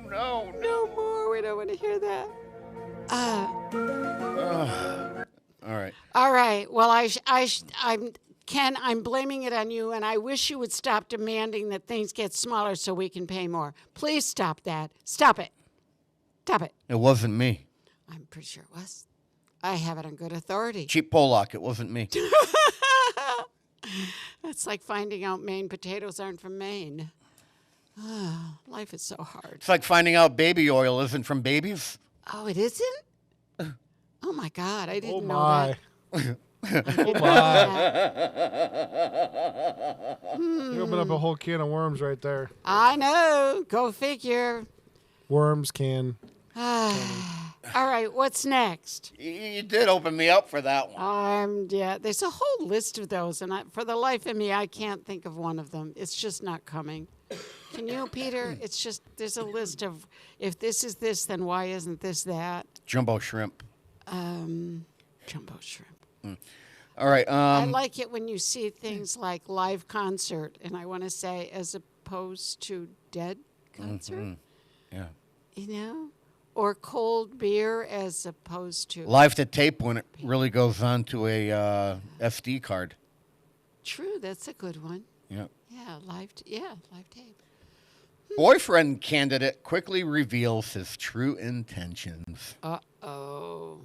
No. No more. We don't want to hear that. All right. All right. Well, I'm Ken. I'm blaming it on you, and I wish you would stop demanding that things get smaller so we can pay more. Please stop that. Stop it. Stop it. It wasn't me. I'm pretty sure it was. I have it on good authority. Cheap Pollock, it wasn't me. That's like finding out Maine potatoes aren't from Maine. Life is so hard. It's like finding out baby oil isn't from babies. Oh, it isn't? Oh, my God. I didn't know my. that. Oh my. You open up a whole can of worms right there. I know. Go figure. Worms can. All right. What's next? You did open me up for that one. Yeah, there's a whole list of those, and for the life of me, I can't think of one of them. It's just not coming. Can you, Peter? It's just there's a list of if this is this, then why isn't this that? Jumbo shrimp. Jumbo shrimp. All right. I like it when you see things like live concert, and I want to say as opposed to dead concert. Yeah. You know, or cold beer as opposed to Live to tape when it really goes on to a SD card. True, that's a good one. Yeah. Yeah, live tape. Boyfriend candidate quickly reveals his true intentions. Oh.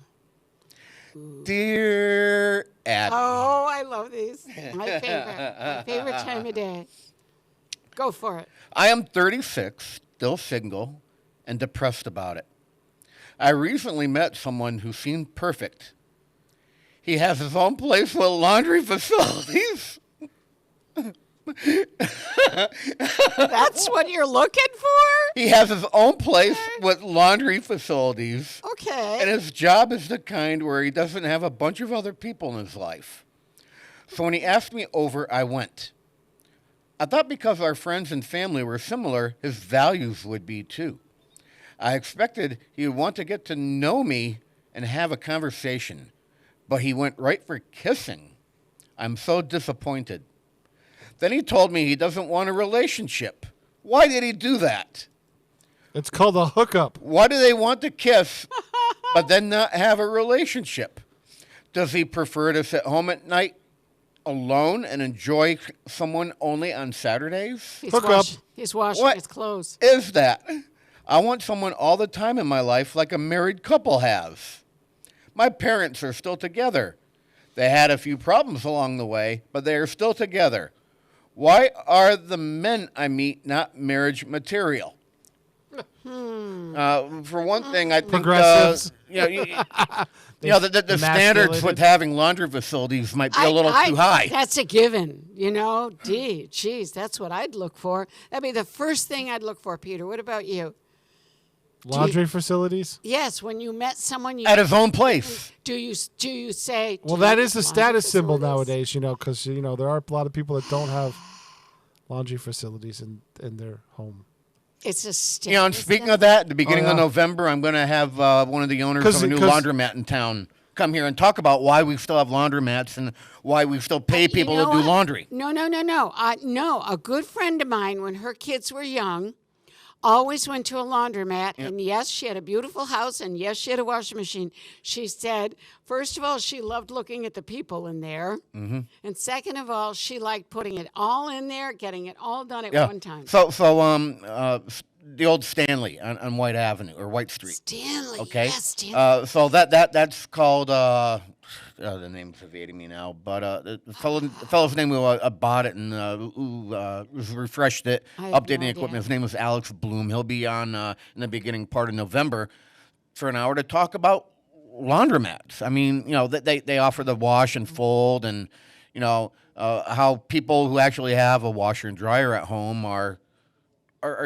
Dear Abby, Oh, I love these. My favorite time of day. Go for it. I am 36, still single, and depressed about it. I recently met someone who seemed perfect. He has his own place with laundry facilities. That's what you're looking for? He has his own place with laundry facilities. Okay. And his job is the kind where he doesn't have a bunch of other people in his life. So when he asked me over, I went. I thought because our friends and family were similar, his values would be too. I expected he would want to get to know me and have a conversation, but he went right for kissing. I'm so disappointed. Then he told me he doesn't want a relationship. Why did he do that? It's called a hookup. Why do they want to kiss, but then not have a relationship? Does he prefer to sit home at night alone and enjoy someone only on Saturdays? He's Hook up. He's washing What his clothes. is that? I want someone all the time in my life like a married couple has. My parents are still together. They had a few problems along the way, but they are still together. Why are the men I meet not marriage material? For one thing, I think Progressives. the standards with Emasculated. having laundry facilities might be a little too high. That's a given, you know. Geez, that's what I'd look for. That'd be the first thing I'd look for, Peter. What about you? Laundry facilities? Yes, when you met someone, At his own place. do you say? Well, do that you is a laundry status symbol facilities? nowadays, because, there are a lot of people that don't have laundry facilities in their home. It's a status. And speaking of that, at the beginning yeah. of November, I'm going to have one of the owners 'Cause- of a new 'cause- laundromat in town come here and talk about why we still have laundromats and why we still pay You people know to do what? laundry. No. No, a good friend of mine, when her kids were young, always went to a laundromat. And yes, she had a beautiful house. And yes, she had a washing machine. She said, first of all, she loved looking at the people in there. Mm-hmm. And second of all, she liked putting it all in there, getting it all done at one time. So the old Stanley on White Avenue or White Street. Stanley. Okay. Yes, Stanley. So that's called the name's evading me now, but the fellow's name who bought it and refreshed it, I have no updating the idea. equipment. His name was Alex Bloom. He'll be on in the beginning part of November for an hour to talk about laundromats. I mean, they offer the wash and fold, and how people who actually have a washer and dryer at home are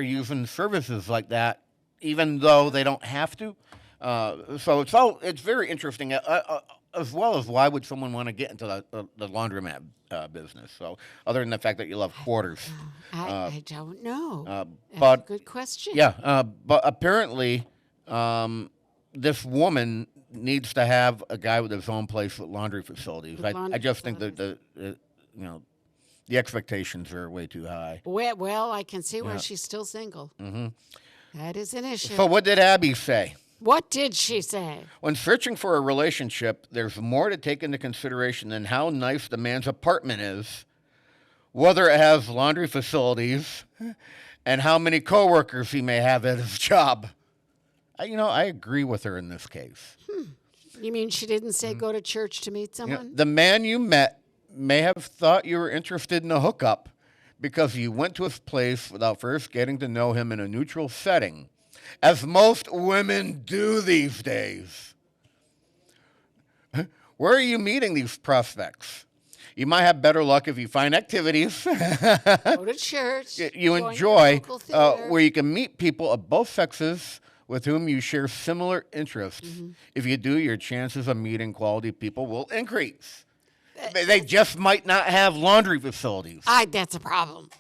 using services like that, even though they don't have to. So it's very interesting, as well as why would someone want to get into the laundromat business? So other than the fact that you love quarters, I don't know. That's but a good question. yeah, but apparently this woman needs to have a guy with his own place with laundry facilities. With I laundry just think that the expectations are way too high. Well, I can see why she's still single. Mm-hmm. That is an issue. So what did Abby say? What did she say? When searching for a relationship, there's more to take into consideration than how nice the man's apartment is, whether it has laundry facilities, and how many coworkers he may have at his job. I agree with her in this case. You mean she didn't say go to church to meet someone? The man you met may have thought you were interested in a hookup because you went to his place without first getting to know him in a neutral setting, as most women do these days. Where are you meeting these prospects? You might have better luck if you find activities Go to church. you join the enjoy local theater. where you can meet people of both sexes with whom you share similar interests. Mm-hmm. If you do, your chances of meeting quality people will increase. They just might not have laundry facilities. That's a problem.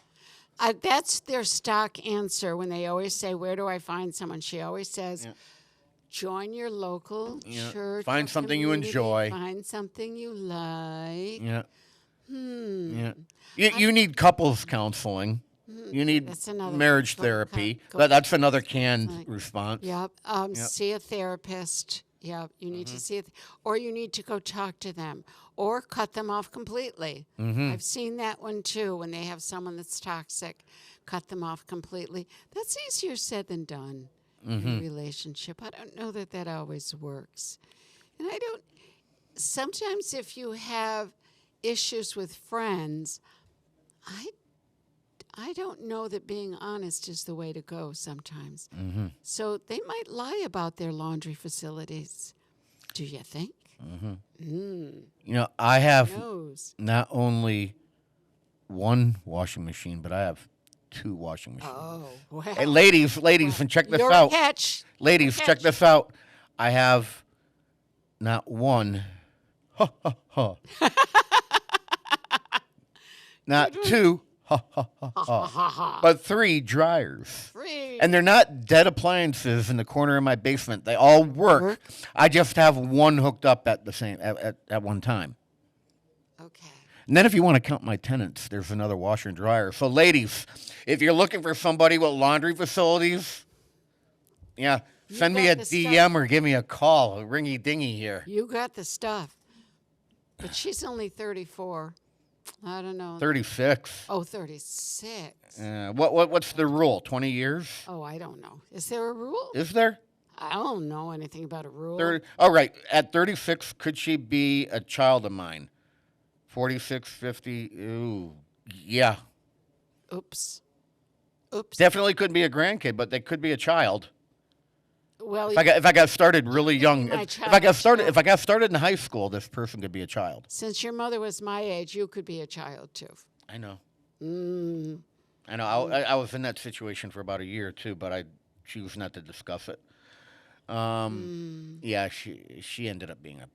That's their stock answer when they always say, "Where do I find someone?" She always says, "Join your local church. Find or something you community, enjoy. Find something you like." Yeah. Yeah. You need couples counseling. You need That's another marriage go- therapy. go- That's another canned response. Yep. See a therapist. Yep. You need to see it, or you need to go talk to them, or cut them off completely. I've seen that one too. When they have someone that's toxic, cut them off completely. That's easier said than done in a relationship. I don't know that that always works, and I don't. Sometimes if you have issues with friends, I don't know that being honest is the way to go sometimes. So they might lie about their laundry facilities. Do you think? I have Who knows? not only one washing machine, but I have 2 washing machines. Oh, well. Hey, ladies, and check this You're out. a catch. Ladies, You're a check catch. this out. I have not one, not 2, but 3 dryers. Free. And they're not dead appliances in the corner of my basement. They all work. I just have one hooked up at the same at one time. Okay. And then if you want to count my tenants, there's another washer and dryer. So ladies, if you're looking for somebody with laundry facilities, send me got a the DM stuff. or give me a call. A ringy dingy here. You got the stuff. But she's only 34. I don't know. 36. Oh, 36. What's the rule? 20 years? Oh, I don't know. Is there a rule? Is there? I don't know anything about a rule. 30. All right. At 36, could she be a child of mine? 46, 50. Ooh, yeah. Oops. Definitely couldn't be a grandkid, but they could be a child. Well, If I got started really young, My if I got child, started in high school, this person could be a child. since your mother was my age, you could be a child too. I know. I know. I was in that situation for about a year too, but I choose not to discuss it. Yeah, she ended up being a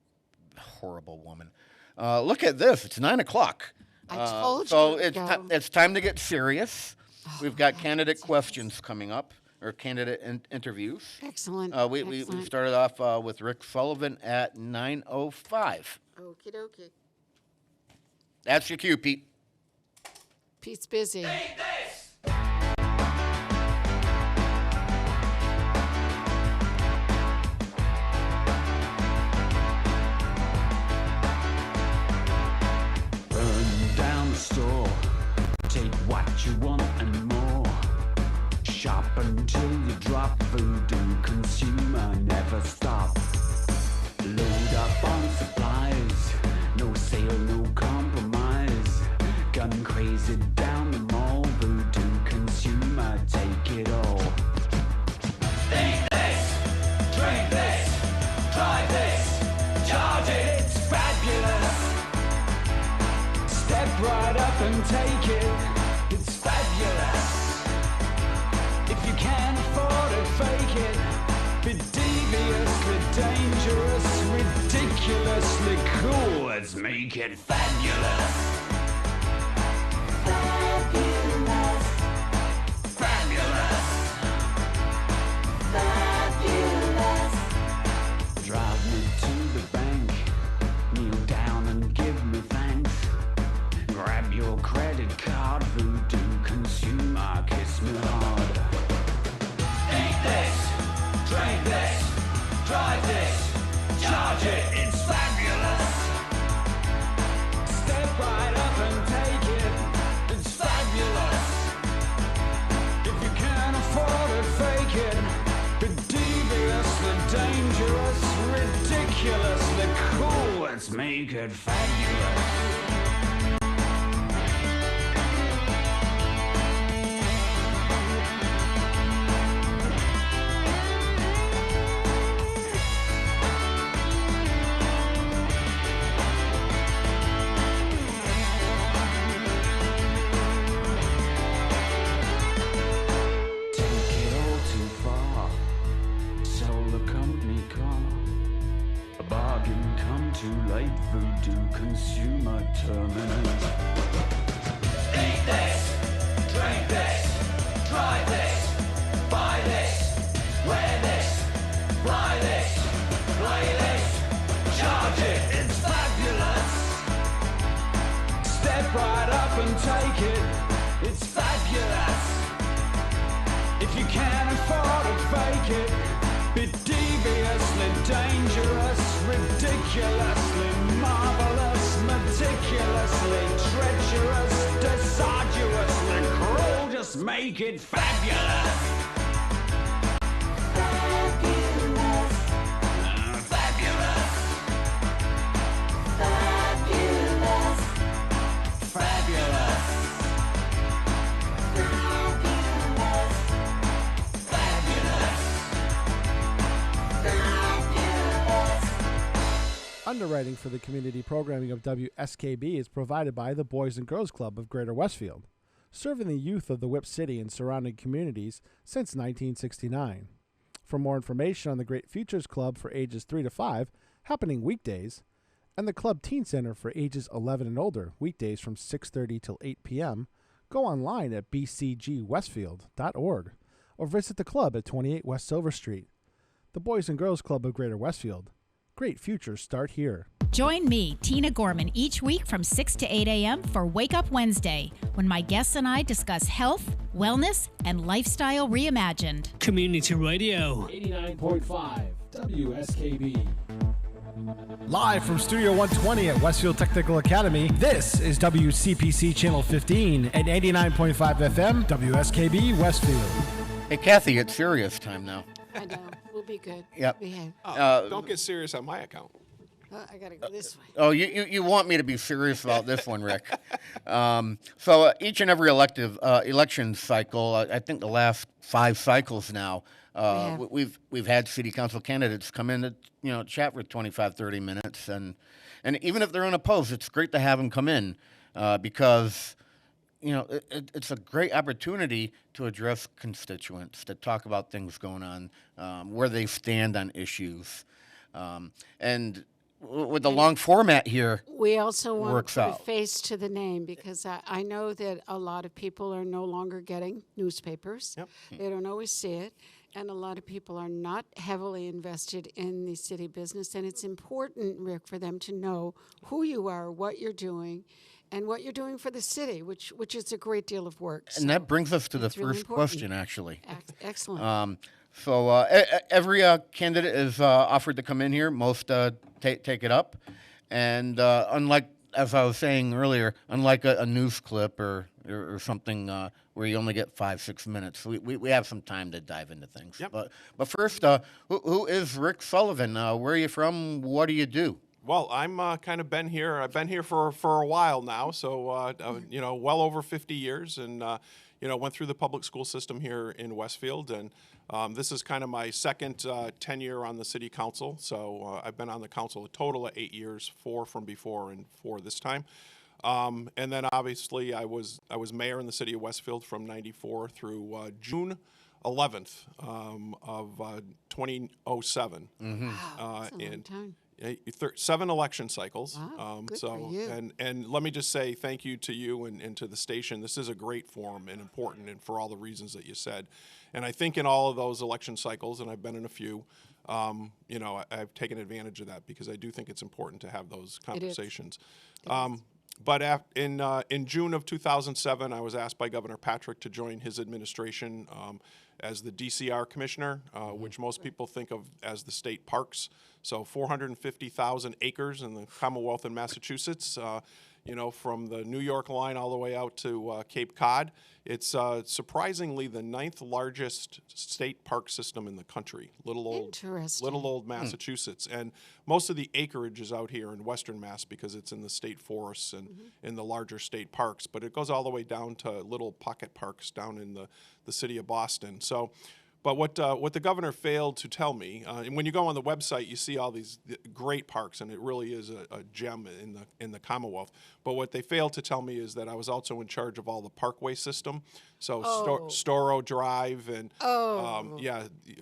horrible woman. Look at this. It's 9:00. I told so you. it's time to get serious. We've got candidate questions coming up, or candidate interviews. Excellent. We excellent. started off with Rick Sullivan at 9:05. Okie dokie. That's your cue, Pete. Pete's busy. Burn down the store. Take what you want and more. Shop until you drop. Voodoo consumer never stop. Load up on supplies. No sale, no compromise. Gun crazy down the mall. Voodoo consumer, take it all. Think this, drink this, try this, charge it, it's fabulous. Step right up and take it, it's fabulous. If you can't afford it, fake it. Be deviously dangerous, ridiculously cool. Let's make it fabulous. Fabulous. Fabulous. Fabulous. Drive me to the bank, kneel down and give me thanks. Grab your credit card, voodoo consumer, kiss me hard. Eat this, drink this, drive this, charge it, it's fabulous. Step right up and take it, it's fabulous. If you can't afford it, fake it. Be deviously dangerous, ridiculously cool. Let's make it fabulous. Take it all too far. Sell the company car. A bargain come too late. Voodoo consumer terminate. Eat this, Drink this, drive this, buy this, wear this, fly this, play this, charge it, it's fabulous. Step right up and take it, it's fabulous. If you can't afford to fake it, be deviously dangerous, ridiculously marvelous, meticulously treacherous, disarduously cruel, just make it fabulous. Fabulous. Fabulous. Fabulous. Fabulous. Underwriting for the community programming of WSKB is provided by the Boys and Girls Club of Greater Westfield, serving the youth of the Whip City and surrounding communities since 1969. For more information on the Great Futures Club for ages 3 to 5, happening weekdays, and the Club Teen Center for ages 11 and older, weekdays from 6:30 till 8 p.m., go online at bcgwestfield.org or visit the club at 28 West Silver Street. The Boys and Girls Club of Greater Westfield. Great futures start here. Join me, Tina Gorman, each week from 6 to 8 a.m. for Wake Up Wednesday, when my guests and I discuss health, wellness, and lifestyle reimagined. Community Radio. 89.5 WSKB. Live from Studio 120 at Westfield Technical Academy, this is WCPC Channel 15 at 89.5 FM, WSKB Westfield. Hey, Kathy, it's serious time now. I know. We'll be good. Yep. Behave. Don't get serious on my account. I gotta go this way. Oh, you want me to be serious about this one, Rick. So each and every election cycle, I think the last 5 cycles now, we've had city council candidates come in to chat for 25, 30 minutes, and even if they're unopposed, it's great to have them come in because it's a great opportunity to address constituents, to talk about things going on, where they stand on issues, and with the long format here, we also want works to put out. a face to the name because I know that a lot of people are no longer getting newspapers. Yep. They don't always see it. And a lot of people are not heavily invested in the city business. And it's important, Rick, for them to know who you are, what you're doing, and what you're doing for the city, which is a great deal of work. And that brings us to the it's really first important. question, actually. Excellent. So every candidate is offered to come in here. Most take it up. And unlike, as I was saying earlier, unlike a news clip or something where you only get 5-6 minutes, we have some time to dive into things. Yep. But first, who is Rick Sullivan? Where are you from? What do you do? Well, I'm kind of been here. I've been here for a while now, so well over 50 years, and went through the public school system here in Westfield, and this is kind of my second tenure on the city council. So I've been on the council a total of 8 years, 4 from before and 4 this time. And then obviously I was mayor in the city of Westfield from '94 through June 11th of 2007. Wow, that's a long time. 7 election cycles. Wow, good for you. And let me just say thank you to you and to the station. This is a great forum and important, and for all the reasons that you said. And I think in all of those election cycles, and I've been in a few, I've taken advantage of that because I do think it's important to have those conversations. But in June of 2007, I was asked by Governor Patrick to join his administration as the DCR commissioner, which most people think of as the state parks. So 450,000 acres in the Commonwealth in Massachusetts, from the New York line all the way out to Cape Cod. It's surprisingly the 9th largest state park system in the country. Little old Massachusetts. And most of the acreage is out here in Western Mass because it's in the state forests and in the larger state parks. But it goes all the way down to little pocket parks down in the city of Boston. So, but what the governor failed to tell me, and when you go on the website, you see all these great parks, and it really is a gem in the Commonwealth. But what they failed to tell me is that I was also in charge of all the parkway system, so Storrow Drive and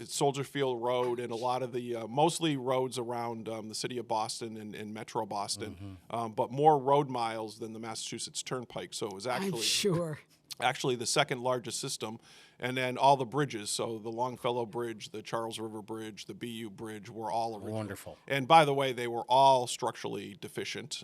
Soldier Field Road, and a lot of the mostly roads around the city of Boston and Metro Boston, but more road miles than the Massachusetts Turnpike. So it was actually I'm sure. actually the second largest system, and then all the bridges, so the Longfellow Bridge, the Charles River Bridge, the BU Bridge, were all original. Wonderful. And by the way, they were all structurally deficient.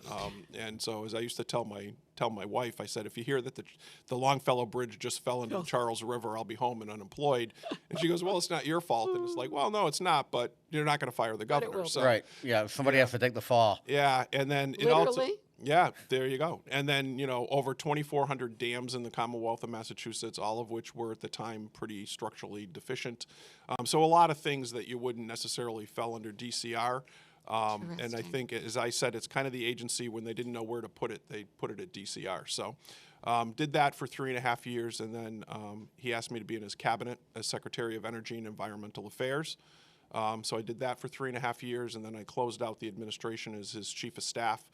And so, as I used to tell my wife, I said, if you hear that the Longfellow Bridge just fell into the Charles River, I'll be home and unemployed. And she goes, well, it's not your fault. And it's like, well, no, it's not, but you're not going to fire the governor. will be. So, Right. Yeah. Somebody has to take the fall. yeah, and then it also. Literally? Yeah, there you go. And then, over 2,400 dams in the Commonwealth of Massachusetts, all of which were at the time pretty structurally deficient. So a lot of things that you wouldn't necessarily fell under DCR. And I think, as I said, it's kind of the agency when they didn't know where to put it, they put it at DCR. So did that for 3.5 years, and then he asked me to be in his cabinet as Secretary of Energy and Environmental Affairs. So I did that for 3.5 years, and then I closed out the administration as his chief of staff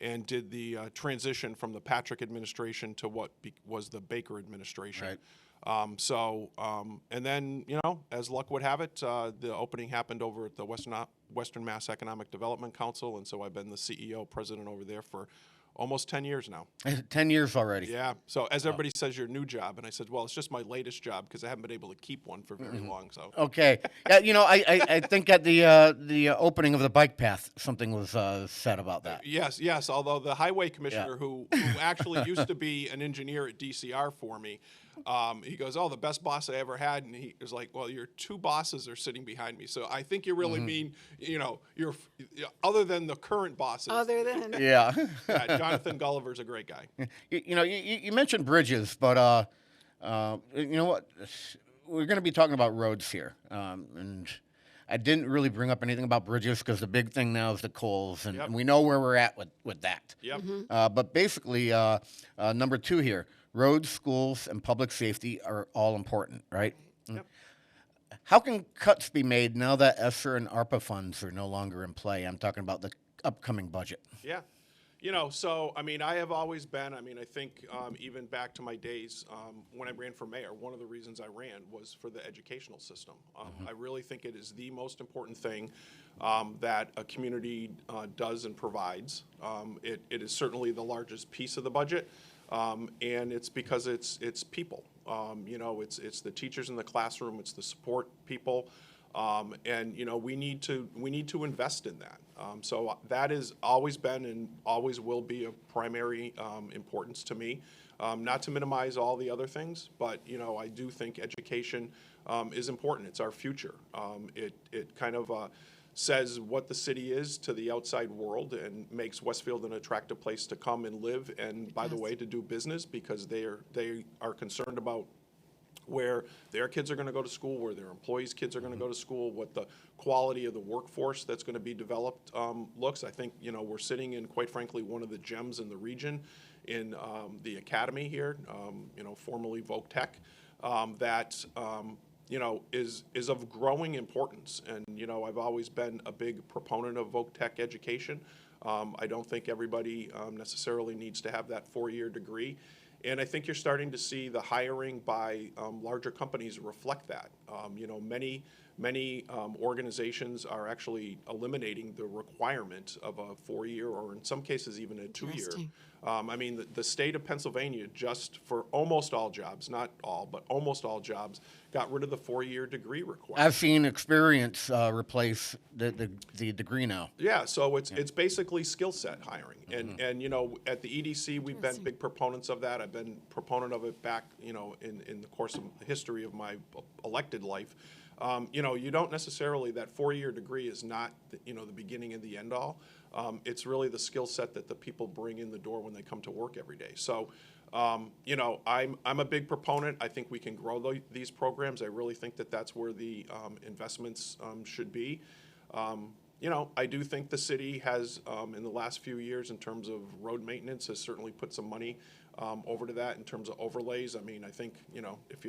and did the transition from the Patrick administration to what was the Baker administration. Right. And then, as luck would have it, the opening happened over at the Western Mass Economic Development Council, and so I've been the CEO, president over there for almost 10 years now. 10 years already. Yeah. So as everybody says, your new job, and I said, well, it's just my latest job because I haven't been able to keep one for very long. So. Okay. Yeah, I think at the opening of the bike path, something was said about that. Yes. Although the highway commissioner, who actually used to be an engineer at DCR for me, he goes, oh, the best boss I ever had. And he was like, well, your two bosses are sitting behind me. So I think you really mean, you're other than the current bosses. Other than Yeah. Yeah, Jonathan Gulliver's a great guy. You mentioned bridges, but you know what? We're going to be talking about roads here, and I didn't really bring up anything about bridges because the big thing now is the coals, and we know where we're at with that. Yep. But basically, number 2 here, roads, schools, and public safety are all important, right? Yep. How can cuts be made now that ESSER and ARPA funds are no longer in play? I'm talking about the upcoming budget. Yeah. So, I have always been, I think even back to my days when I ran for mayor, one of the reasons I ran was for the educational system. I really think it is the most important thing that a community does and provides. It is certainly the largest piece of the budget, and it's because it's people. It's the teachers in the classroom, it's the support people. And we need to invest in that. So that has always been and always will be of primary importance to me. Not to minimize all the other things, but I do think education is important. It's our future. It kind of says what the city is to the outside world and makes Westfield an attractive place to come and live. And by the way, to do business, because they are concerned about where their kids are going to go to school, where their employees' kids are going to go to school, what the quality of the workforce that's going to be developed looks. I think, we're sitting in, quite frankly, one of the gems in the region in the academy here, formerly Voc Tech, that, is of growing importance. And, I've always been a big proponent of Voc Tech education. I don't think everybody necessarily needs to have that 4-year degree. And I think you're starting to see the hiring by larger companies reflect that. Many organizations are actually eliminating the requirement of a 4-year, or in some cases even a 2-year. The state of Pennsylvania, just for almost all jobs, not all, but almost all jobs, got rid of the 4-year degree requirement. I've seen experience replace the degree now. Yeah, so it's basically skill set hiring, and at the EDC we've been big proponents of that. I've been proponent of it back in the course of the history of my elected life. You don't necessarily, that 4-year degree is not the beginning and the end all. It's really the skill set that the people bring in the door when they come to work every day. So, I'm a big proponent. I think we can grow these programs. I really think that that's where the investments should be. I do think the city has, in the last few years, in terms of road maintenance, has certainly put some money over to that in terms of overlays. I think,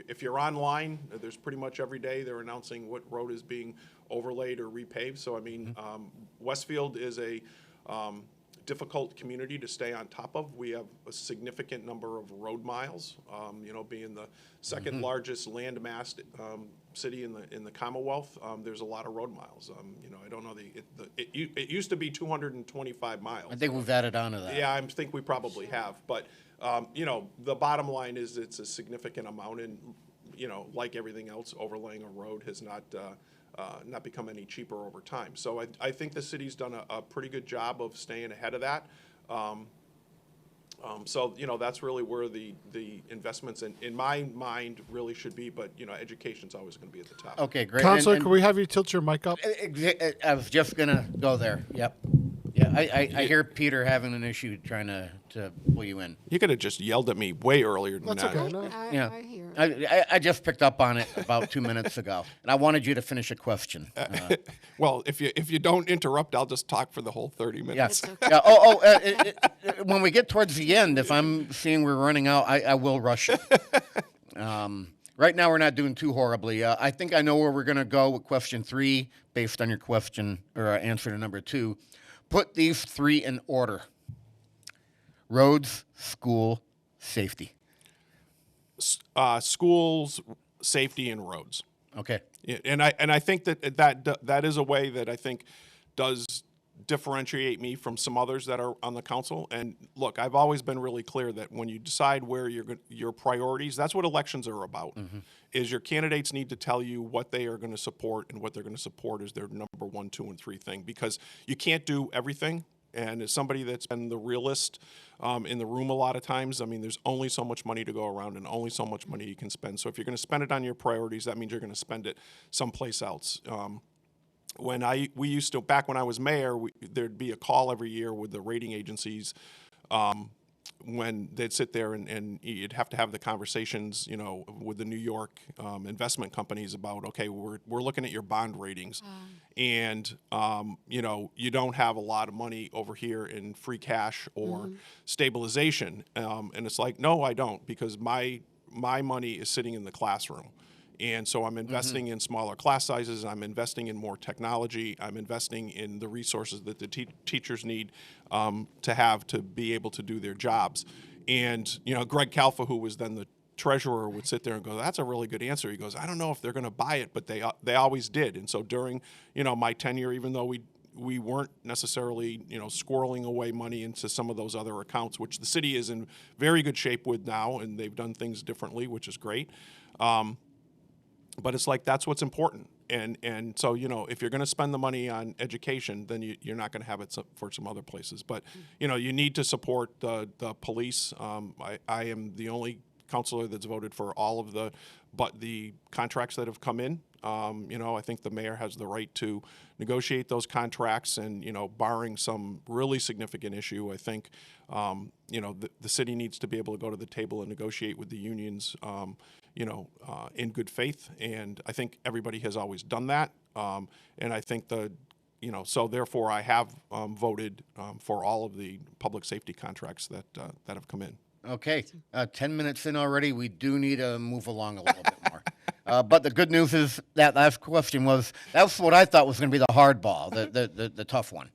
if you're online, there's pretty much every day they're announcing what road is being overlaid or repaved. So, Westfield is a difficult community to stay on top of. We have a significant number of road miles. Being the second largest landmassed city in the Commonwealth, there's a lot of road miles. I don't know it used to be 225 miles. I think we've added on to that. Yeah, I think we probably have, but the bottom line is it's a significant amount, and like everything else, overlaying a road has not become any cheaper over time. So I think the city's done a pretty good job of staying ahead of that. So that's really where the investments in my mind really should be. But education's always going to be at the top. Okay, great. Counselor, And- can we have you tilt your mic up? I was just gonna go there. Yep. Yeah, I hear Peter having an issue trying to pull you in. You could have just yelled at me way earlier than That's that. okay. No. Yeah. I hear. I just picked up on it about 2 minutes ago, and I wanted you to finish a question. Well, if you don't interrupt, I'll just talk for the whole 30 minutes. Yes. Yeah. When we get towards the end, if I'm seeing we're running out, I will rush it. Right now, we're not doing too horribly. I think I know where we're going to go with question 3, based on your question or answer to number 2. Put these 3 in order: roads, school, safety. Schools, safety, and roads. Okay. Yeah, and I think that is a way that I think does differentiate me from some others that are on the council. And look, I've always been really clear that when you decide where your priorities, that's what elections are about. Is your candidates need to tell you what they are going to support, and what they're going to support is their number 1, 2, and 3 thing, because you can't do everything. And as somebody that's been the realist in the room a lot of times, I mean, there's only so much money to go around and only so much money you can spend. So if you're going to spend it on your priorities, that means you're going to spend it someplace else. We used to, back when I was mayor, there'd be a call every year with the rating agencies when they'd sit there and you'd have to have the conversations, with the New York investment companies about, okay, we're looking at your bond ratings, and you don't have a lot of money over here in free cash or stabilization, and it's like, no, I don't, because my money is sitting in the classroom. And so I'm investing in smaller class sizes. I'm investing in more technology. I'm investing in the resources that the teachers need to have to be able to do their jobs. And, Greg Kalfa, who was then the treasurer, would sit there and go, that's a really good answer. He goes, I don't know if they're going to buy it, but they always did. And so during, my tenure, even though we weren't necessarily, squirreling away money into some of those other accounts, which the city is in very good shape with now, and they've done things differently, which is great. But it's like, that's what's important. And so, if you're going to spend the money on education, then you're not going to have it for some other places. But, you need to support the police. I am the only counselor that's voted for all of the contracts that have come in. I think the mayor has the right to negotiate those contracts, and, barring some really significant issue, I think, the city needs to be able to go to the table and negotiate with the unions, in good faith. And I think everybody has always done that. And I think so therefore I have voted for all of the public safety contracts that have come in. Okay. 10 minutes in already. We do need to move along a little bit more. But the good news is that last question that's what I thought was going to be the hard ball, the tough one.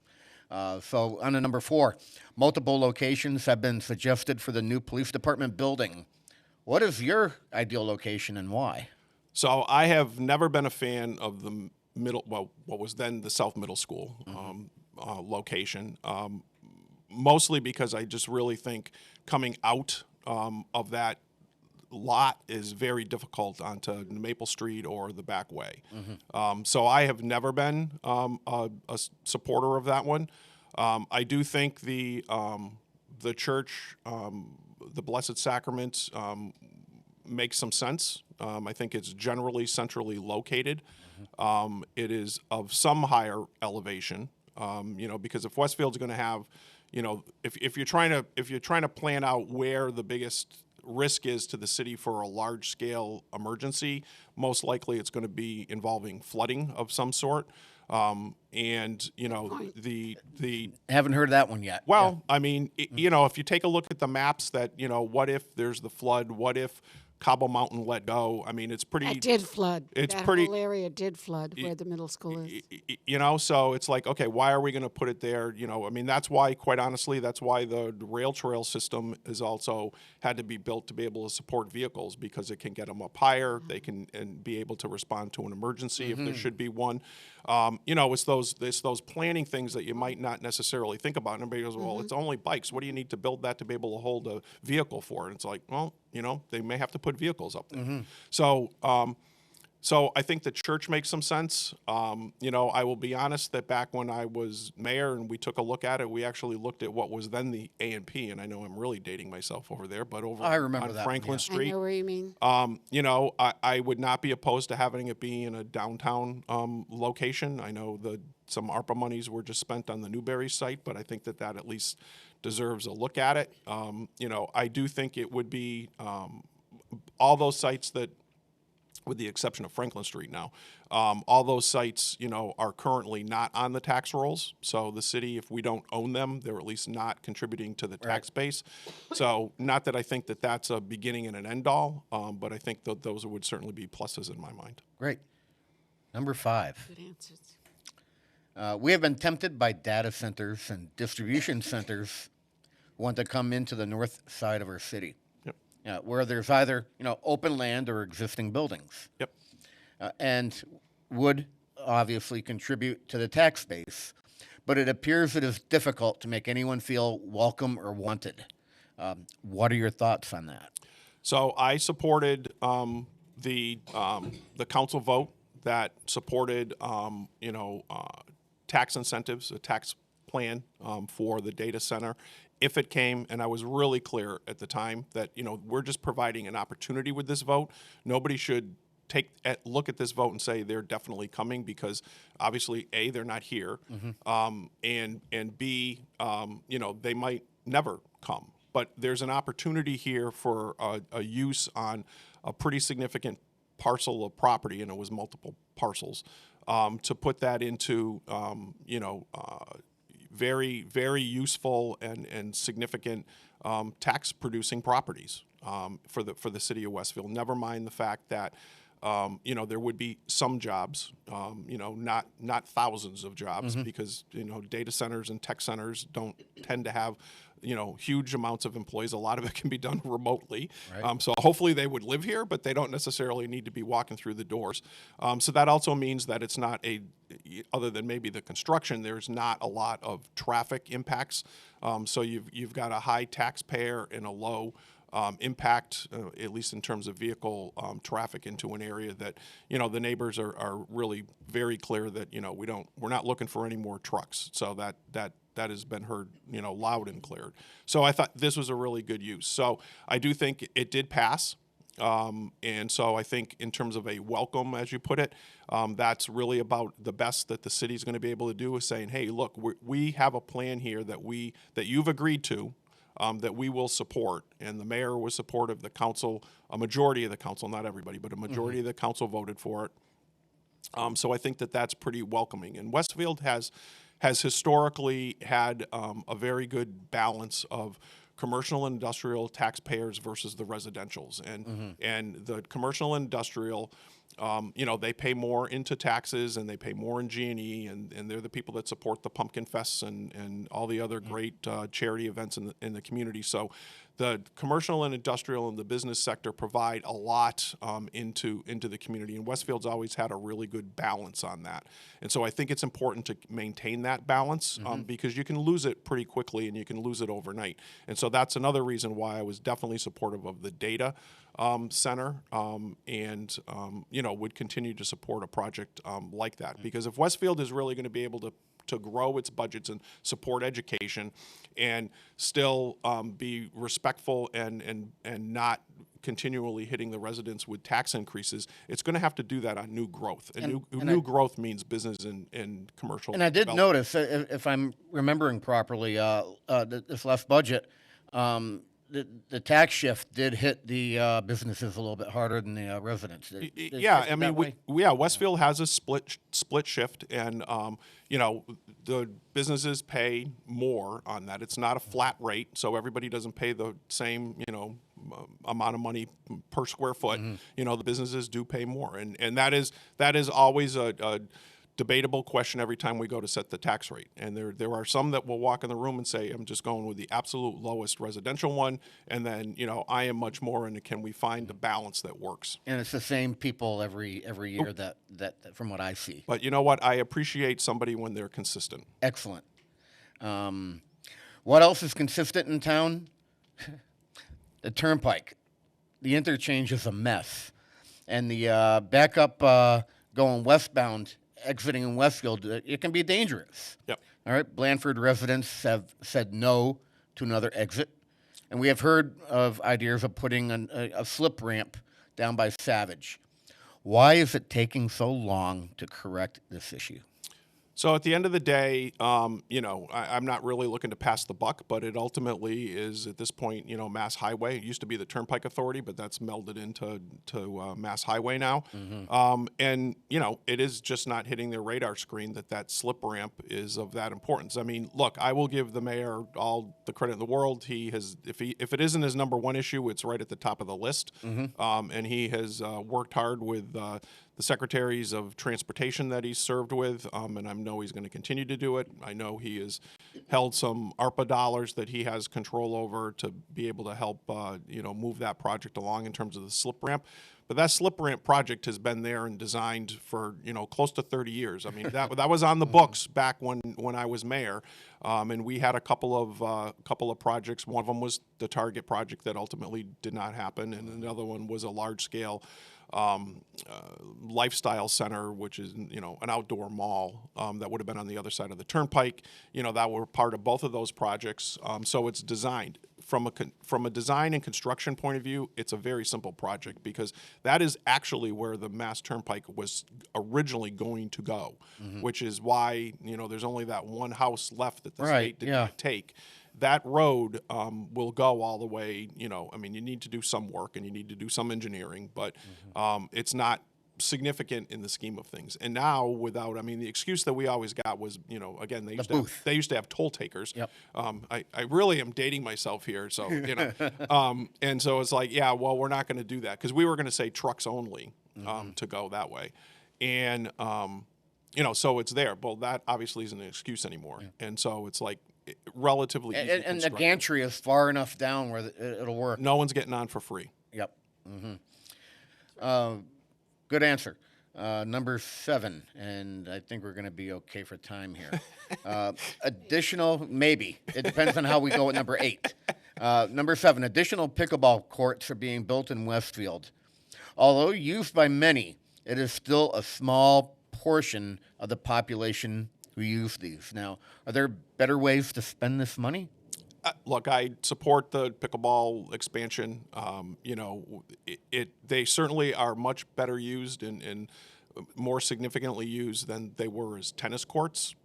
So on to number 4, multiple locations have been suggested for the new police department building. What is your ideal location and why? So I have never been a fan of the what was then the South Middle School location, mostly because I just really think coming out of that lot is very difficult onto Maple Street or the back way. So I have never been a supporter of that one. I do think the church, the Blessed Sacrament, makes some sense. I think it's generally centrally located. It is of some higher elevation, because if Westfield's going to have, if you're trying to plan out where the biggest risk is to the city for a large scale emergency, most likely it's going to be involving flooding of some sort. And the Haven't heard that one yet. well, I mean, if you take a look at the maps that, what if there's the flood, what if Cobble Mountain let go. I mean, it's pretty. It did flood. It's that pretty. whole area did flood where the middle school is. You know, so it's like, okay, why are we going to put it there? You know, I mean, that's why, quite honestly, that's why the rail trail system is also had to be built to be able to support vehicles, because it can get them up higher. They can and be able to respond to an emergency if there should be one. You know, it's those planning things that you might not necessarily think about. And everybody goes, well, it's only bikes. What do you need to build that to be able to hold a vehicle for? And it's like, well, you know, they may have to put vehicles up there. So I think the church makes some sense. You know, I will be honest that back when I was mayor and we took a look at it, we actually looked at what was then the A&P, and I know I'm really dating myself over there, but over I remember on that, Franklin yeah. Street. I know where you mean. You know, I would not be opposed to having it be in a downtown location. I know some ARPA monies were just spent on the Newberry site, but I think that at least deserves a look at it. You know, I do think it would be all those sites that, with the exception of Franklin Street now, all those sites, you know, are currently not on the tax rolls. So the city, if we don't own them, they're at least not contributing to the tax base. So not that I think that that's a beginning and an end all, but I think that those would certainly be pluses in my mind. Great. Number 5. Good answers. We have been tempted by data centers and distribution centers who want to come into the north side of our city, where there's either, you know, open land or existing buildings. Yep. And would obviously contribute to the tax base, but it appears it is difficult to make anyone feel welcome or wanted. What are your thoughts on that? So I supported the council vote that supported, you know, tax incentives, a tax plan for the data center. If it came, and I was really clear at the time that, you know, we're just providing an opportunity with this vote. Nobody should look at this vote and say they're definitely coming, because obviously, A, they're not here, and B, you know, they might never come. But there's an opportunity here for a use on a pretty significant parcel of property, and it was multiple parcels, to put that into, you know, very, very useful and significant tax-producing properties for the city of Westfield. Never mind the fact that you know, there would be some jobs, you know, not thousands of jobs, because, you know, data centers and tech centers don't tend to have, you know, huge amounts of employees. A lot of it can be done remotely. Right. So hopefully they would live here, but they don't necessarily need to be walking through the doors. So that also means that it's not other than maybe the construction, there's not a lot of traffic impacts. So you've got a high taxpayer and a low impact, at least in terms of vehicle traffic into an area that, you know, the neighbors are really very clear that, you know, we're not looking for any more trucks. So that has been heard, you know, loud and clear. So I thought this was a really good use. So I do think it did pass. And so I think in terms of a welcome, as you put it, that's really about the best that the city's going to be able to do, is saying, hey, look, we have a plan here that you've agreed to, that we will support. And the mayor was supportive, the council, a majority of the council, not everybody, but a majority of the council voted for it. So I think that that's pretty welcoming. And Westfield has historically had a very good balance of commercial and industrial taxpayers versus the residentials. And the commercial and industrial, you know, they pay more into taxes and they pay more in G&E, and they're the people that support the Pumpkin Fests and all the other great charity events in the community. So the commercial and industrial and the business sector provide a lot into the community, and Westfield's always had a really good balance on that. And so I think it's important to maintain that balance, because you can lose it pretty quickly and you can lose it overnight. And so that's another reason why I was definitely supportive of the data center, and you know, would continue to support a project like that. Because if Westfield is really going to be able to grow its budgets and support education and still be respectful and not continually hitting the residents with tax increases, it's going to have to do that on new growth. And new growth means business and commercial. And I did notice, if I'm remembering properly, this last budget, the tax shift did hit the businesses a little bit harder than the residents. Yeah, I mean, Westfield has a split shift, and you know, the businesses pay more on that. It's not a flat rate, so everybody doesn't pay the same, you know, amount of money per square foot, the businesses do pay more, and that is always a debatable question every time we go to set the tax rate. And there are some that will walk in the room and say, I'm just going with the absolute lowest residential one, and then I am much more, and can we find a balance that works? And it's the same people every year that from what I see. But you know what? I appreciate somebody when they're consistent. Excellent. What else is consistent in town? The turnpike. The interchange is a mess. And the backup going westbound, exiting in Westfield, it can be dangerous. Yep. All right. Blandford residents have said no to another exit. And we have heard of ideas of putting a slip ramp down by Savage. Why is it taking so long to correct this issue? So at the end of the day, I'm not really looking to pass the buck, but it ultimately is at this point, Mass Highway. It used to be the Turnpike Authority, but that's melded into Mass Highway now. And it is just not hitting their radar screen that slip ramp is of that importance. I mean, look, I will give the mayor all the credit in the world. He has, if it isn't his number one issue, it's right at the top of the list. And he has worked hard with the secretaries of transportation that he's served with, and I know he's going to continue to do it. I know he has held some ARPA dollars that he has control over to be able to help, move that project along in terms of the slip ramp. But that slip ramp project has been there and designed for, close to 30 years. I mean, that was on the books back when I was mayor, and we had a couple of projects. One of them was the Target project that ultimately did not happen, and another one was a large scale lifestyle center, which is an outdoor mall that would have been on the other side of the turnpike. That were part of both of those projects. So it's designed from a design and construction point of view. It's a very simple project because that is actually where the Mass Turnpike was originally going to go, which is why there's only that one house left that the state did not take. That road will go all the way, you need to do some work and you need to do some engineering, but it's not significant in the scheme of things. And now the excuse that we always got was, again, they used to have toll takers. Yep. I really am dating myself here. So, and so it's like, yeah, well, we're not going to do that because we were going to say trucks only to go that way. And, so it's there. Well, that obviously isn't an excuse anymore. Yeah. And so it's like, relatively easy to and the gantry is far enough down where it'll work. No one's getting on for free. Yep. Good answer. Number 7, and I think we're going to be okay for time here. Additional, maybe. It depends on how we go at number 8. Number 7, additional pickleball courts are being built in Westfield. Although used by many, it is still a small portion of the population who use these. Now, are there better ways to spend this money? Look, I support the pickleball expansion. They certainly are much better used and more significantly used than they were as tennis courts.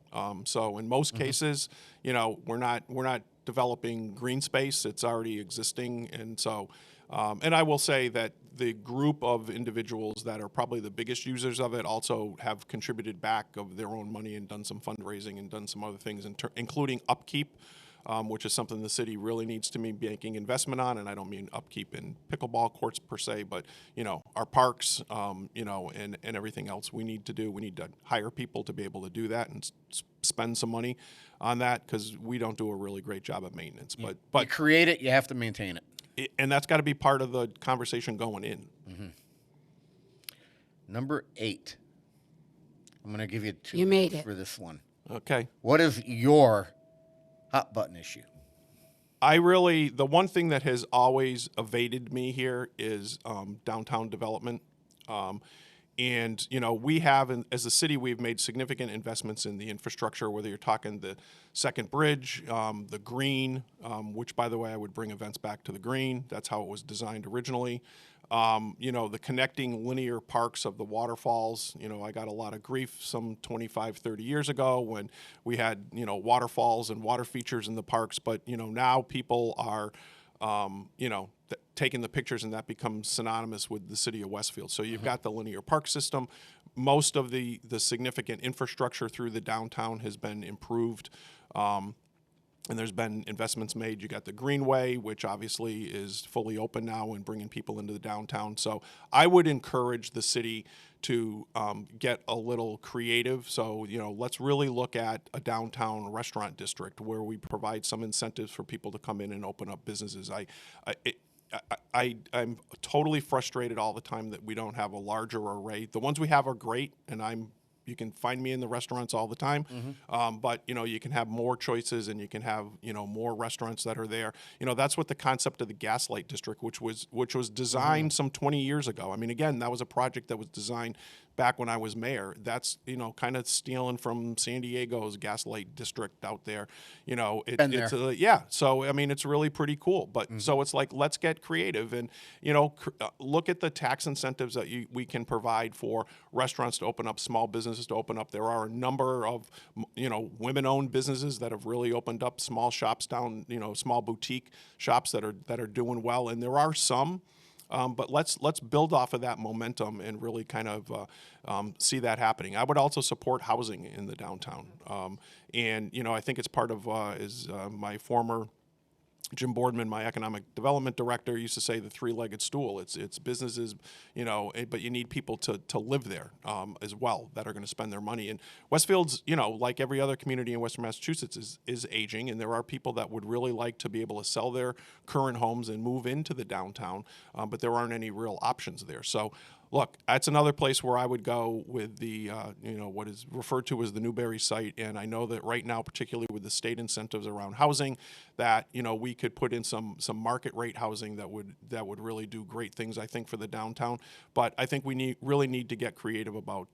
So in most cases, we're not developing green space; it's already existing, and so. And I will say that the group of individuals that are probably the biggest users of it also have contributed back of their own money and done some fundraising and done some other things, including upkeep, which is something the city really needs to be making investment on. And I don't mean upkeep in pickleball courts per se, but, our parks, and everything else we need to do. We need to hire people to be able to do that and spend some money on that because we don't do a really great job at maintenance. But you create it, you have to maintain it. And that's got to be part of the conversation going in. Number 8. I'm going to give you 2 You made minutes it. for this one. Okay. What is your hot button issue? The one thing that has always evaded me here is downtown development. And, we have, as a city, we've made significant investments in the infrastructure, whether you're talking the second bridge, the green, which, by the way, I would bring events back to the green. That's how it was designed originally. The connecting linear parks of the waterfalls. I got a lot of grief some 25, 30 years ago when we had, waterfalls and water features in the parks. But, now people are, taking the pictures, and that becomes synonymous with the city of Westfield. So you've got the linear park system. Most of the significant infrastructure through the downtown has been improved. And there's been investments made. You got the Greenway, which obviously is fully open now and bringing people into the downtown. So I would encourage the city to get a little creative. So, let's really look at a downtown restaurant district where we provide some incentives for people to come in and open up businesses. I'm totally frustrated all the time that we don't have a larger array. The ones we have are great, and you can find me in the restaurants all the time, but you can have more choices, and you can have more restaurants that are there. That's what the concept of the Gaslight District, which was designed some 20 years ago. I mean, again, that was a project that was designed back when I was mayor. That's kind of stealing from San Diego's Gaslight District out there. So I mean, it's really pretty cool. But so it's like, let's get creative and look at the tax incentives that we can provide for restaurants to open up, small businesses to open up. There are a number of women-owned businesses that have really opened up small shops down, small boutique shops that are doing well, and there are some. But let's build off of that momentum and really kind of see that happening. I would also support housing in the downtown, and I think it's part of my former Jim Boardman, my economic development director, used to say the three-legged stool. It's businesses, but you need people to live there as well that are going to spend their money. And Westfield's, like every other community in Western Massachusetts, is aging, and there are people that would really like to be able to sell their current homes and move into the downtown, but there aren't any real options there. So, look, that's another place where I would go with the, what is referred to as the Newberry site. And I know that right now, particularly with the state incentives around housing, that, we could put in some market rate housing that would really do great things, I think, for the downtown. But I think we really need to get creative about,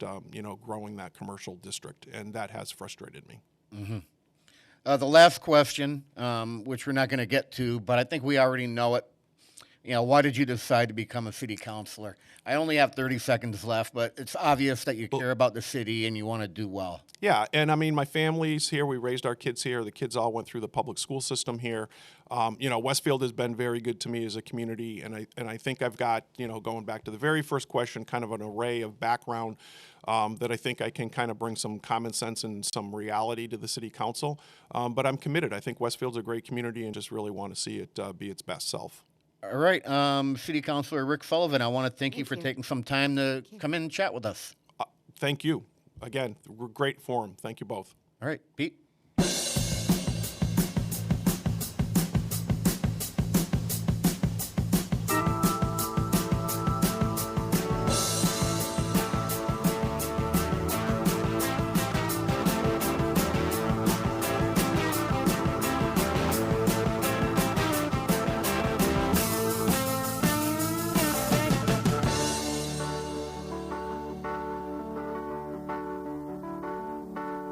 growing that commercial district. And that has frustrated me. Mm-hmm. The last question, which we're not going to get to, but I think we already know it. Why did you decide to become a city councilor? I only have 30 seconds left, but it's obvious that you care about the city and you want to do well. Yeah, and I mean, my family's here. We raised our kids here. The kids all went through the public school system here. Westfield has been very good to me as a community, and I think I've got, going back to the very first question, kind of an array of background that I think I can kind of bring some common sense and some reality to the city council. But I'm committed. I think Westfield's a great community and just really want to see it be its best self. All right. City Councilor Rick Sullivan, I want to thank you for taking some time to come in and chat with us. Thank you. Again, great forum. Thank you both. All right. Pete?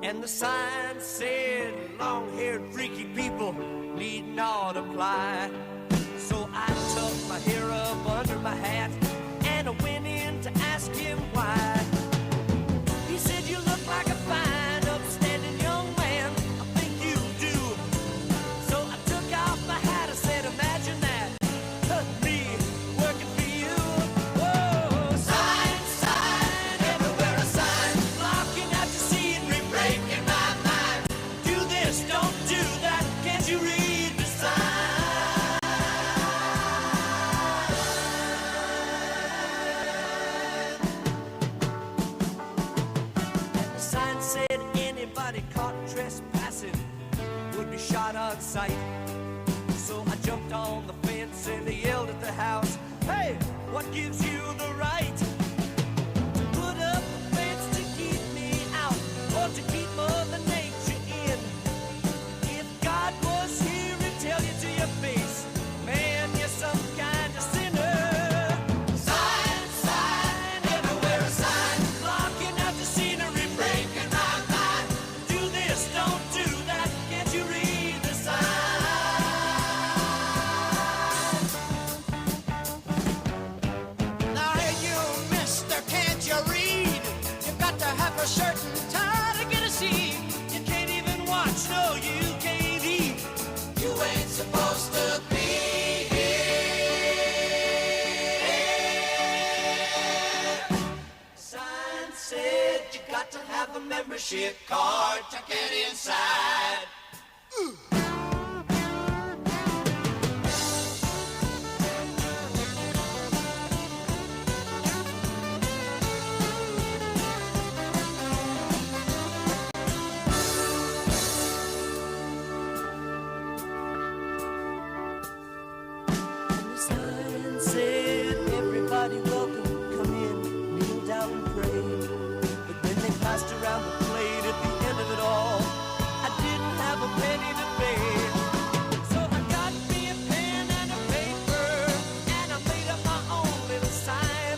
And the sign said, long-haired freaky people need not apply. So I tucked my hair up under my hat and I went in to ask him why. He said, you look like a fine, upstanding young man. I think you do. So I took off my hat and said, imagine that. Me working for you. Whoa, sign, sign, everywhere a sign. Blocking out your scenery, breaking my mind. Do this, don't do that. Can't you read the sign? The sign said anybody caught trespassing would be shot on sight. So I jumped on the fence and I yelled at the house, hey, what gives you the right to put up a fence to keep me out or to keep Mother Nature in? If God was here, he'd tell you to your face, man, you're some kind of sinner. Sign, sign, everywhere a sign, blocking out the scenery, breaking my mind. Do this, don't do that, can't you read the sign? Now hey you, mister, can't you read? You've got to have a shirt and tie to get a seat. You can't even watch, no, you can't eat. You ain't supposed to be here. Sign said you got to have a membership card to get inside. ready to bed. So I got me a pen and a paper, and I made up my own little sign.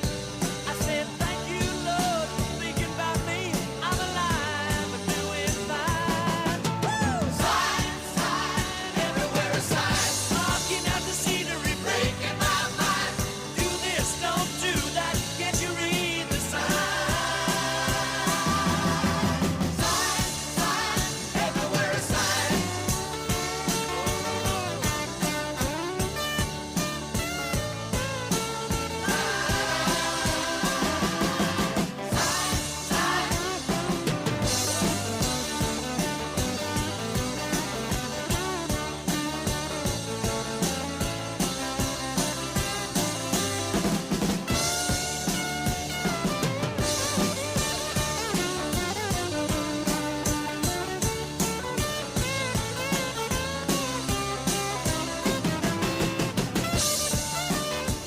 I said, thank you, Lord, for thinking about me. I'm alive and doing fine. Woo! Sign, sign, everywhere a sign. Looking at the scenery, breaking my mind. Do this, don't do that. Can't you read the sign? Sign, sign, everywhere a sign.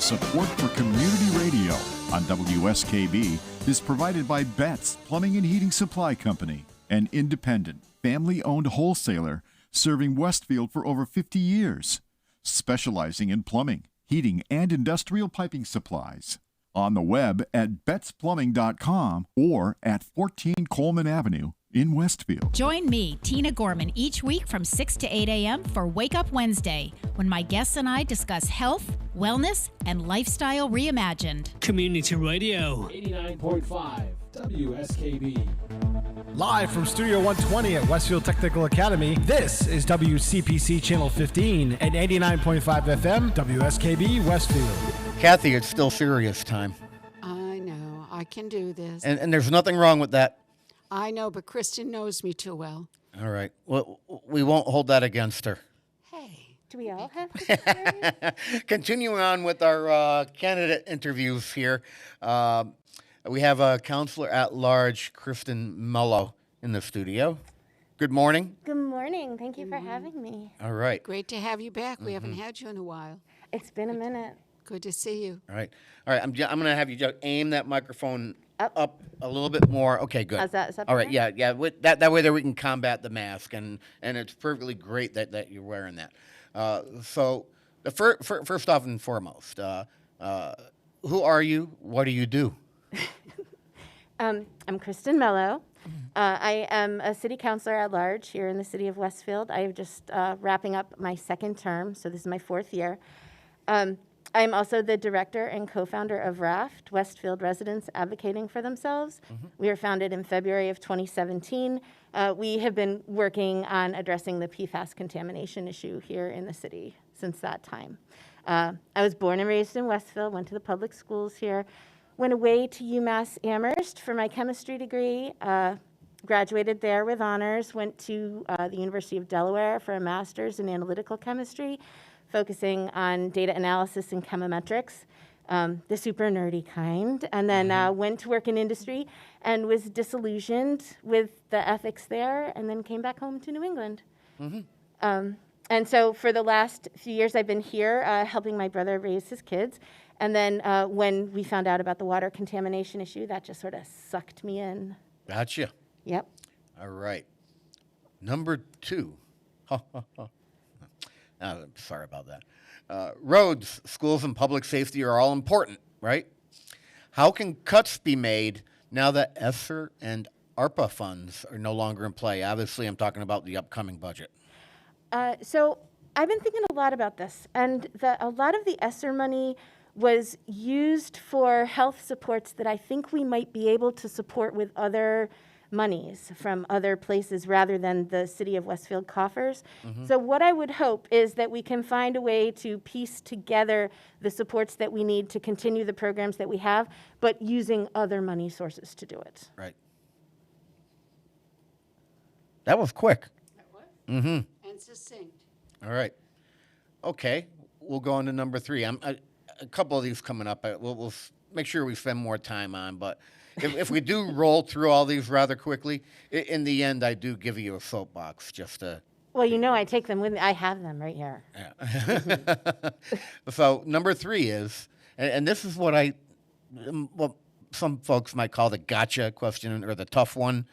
Support for community radio on WSKB is provided by Betts Plumbing and Heating Supply Company, an independent, family-owned wholesaler serving Westfield for over 50 years, specializing in plumbing, heating, and industrial piping supplies. On the web at bettsplumbing.com or at 14 Coleman Avenue in Westfield. Join me, Tina Gorman, each week from 6 to 8 a.m. for Wake Up Wednesday, when my guests and I discuss health, wellness, and lifestyle reimagined. Community Radio. 89.5 WSKB. Live from Studio 120 at Westfield Technical Academy, this is WCPC Channel 15 and 89.5 FM WSKB Westfield. Kathy, it's still serious time. I know. I can do this. And there's nothing wrong with that. I know, but Kristen knows me too well. All right. Well, we won't hold that against her. Hey. Do we all have to? Continuing on with our candidate interviews here, we have a counselor at large, Kristen Mello, in the studio. Good morning. Good morning. Thank you for having me. All right. Great to have you back. We haven't had you in a while. It's been a minute. Good to see you. All right. All right. I'm going to have you just aim that microphone up a little bit more. Okay, good. How's that? Is that all right. better? Yeah. With that way, we can combat the mask, and it's perfectly great that you're wearing that. So, the first off and foremost, who are you? What do you do? I'm Kristen Mello. I am a city councilor at large here in the city of Westfield. I am just wrapping up my second term, so this is my fourth year. I'm also the director and co-founder of RAFT, Westfield Residents Advocating for Themselves. We were founded in February of 2017. We have been working on addressing the PFAS contamination issue here in the city since that time. I was born and raised in Westfield, went to the public schools here, went away to UMass Amherst for my chemistry degree, graduated there with honors, went to the University of Delaware for a master's in analytical chemistry, focusing on data analysis and chemometrics, the super nerdy kind, and then went to work in industry and was disillusioned with the ethics there, and then came back home to New England. And so for the last few years, I've been here helping my brother raise his kids. And then when we found out about the water contamination issue, that just sort of sucked me in. Gotcha. Yep. All right. Number 2. Sorry about that. Roads, schools, and public safety are all important, right? How can cuts be made now that ESSER and ARPA funds are no longer in play? Obviously, I'm talking about the upcoming budget. So I've been thinking a lot about this, and a lot of the ESSER money was used for health supports that I think we might be able to support with other monies from other places rather than the City of Westfield coffers. So what I would hope is that we can find a way to piece together the supports that we need to continue the programs that we have, but using other money sources to do it. Right. That was quick. That was? Mm-hmm. And succinct. All right. Okay. We'll go on to number 3. A couple of these coming up. We'll make sure we spend more time on, but if we do roll through all these rather quickly, in the end, I do give you a soapbox just to. Well, you know, I take them with me. I have them right here. Yeah. So number 3 is, and this is what some folks might call the gotcha question or the tough one.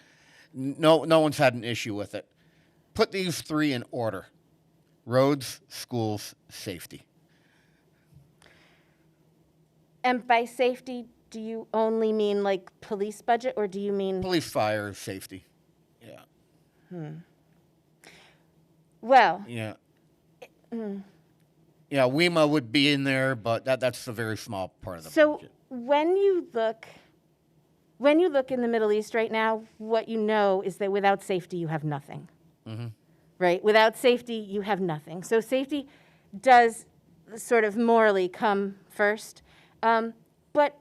No one's had an issue with it. put these three in order: roads, schools, safety. And by safety, do you only mean like police budget, or do you mean Police, fire, safety. Yeah. Well, Yeah. Yeah, WEMA would be in there, but that's a very small part of the so budget. when you look in the Middle East right now, what you know is that without safety, you have nothing. Right? Without safety, you have nothing. So safety does sort of morally come first. But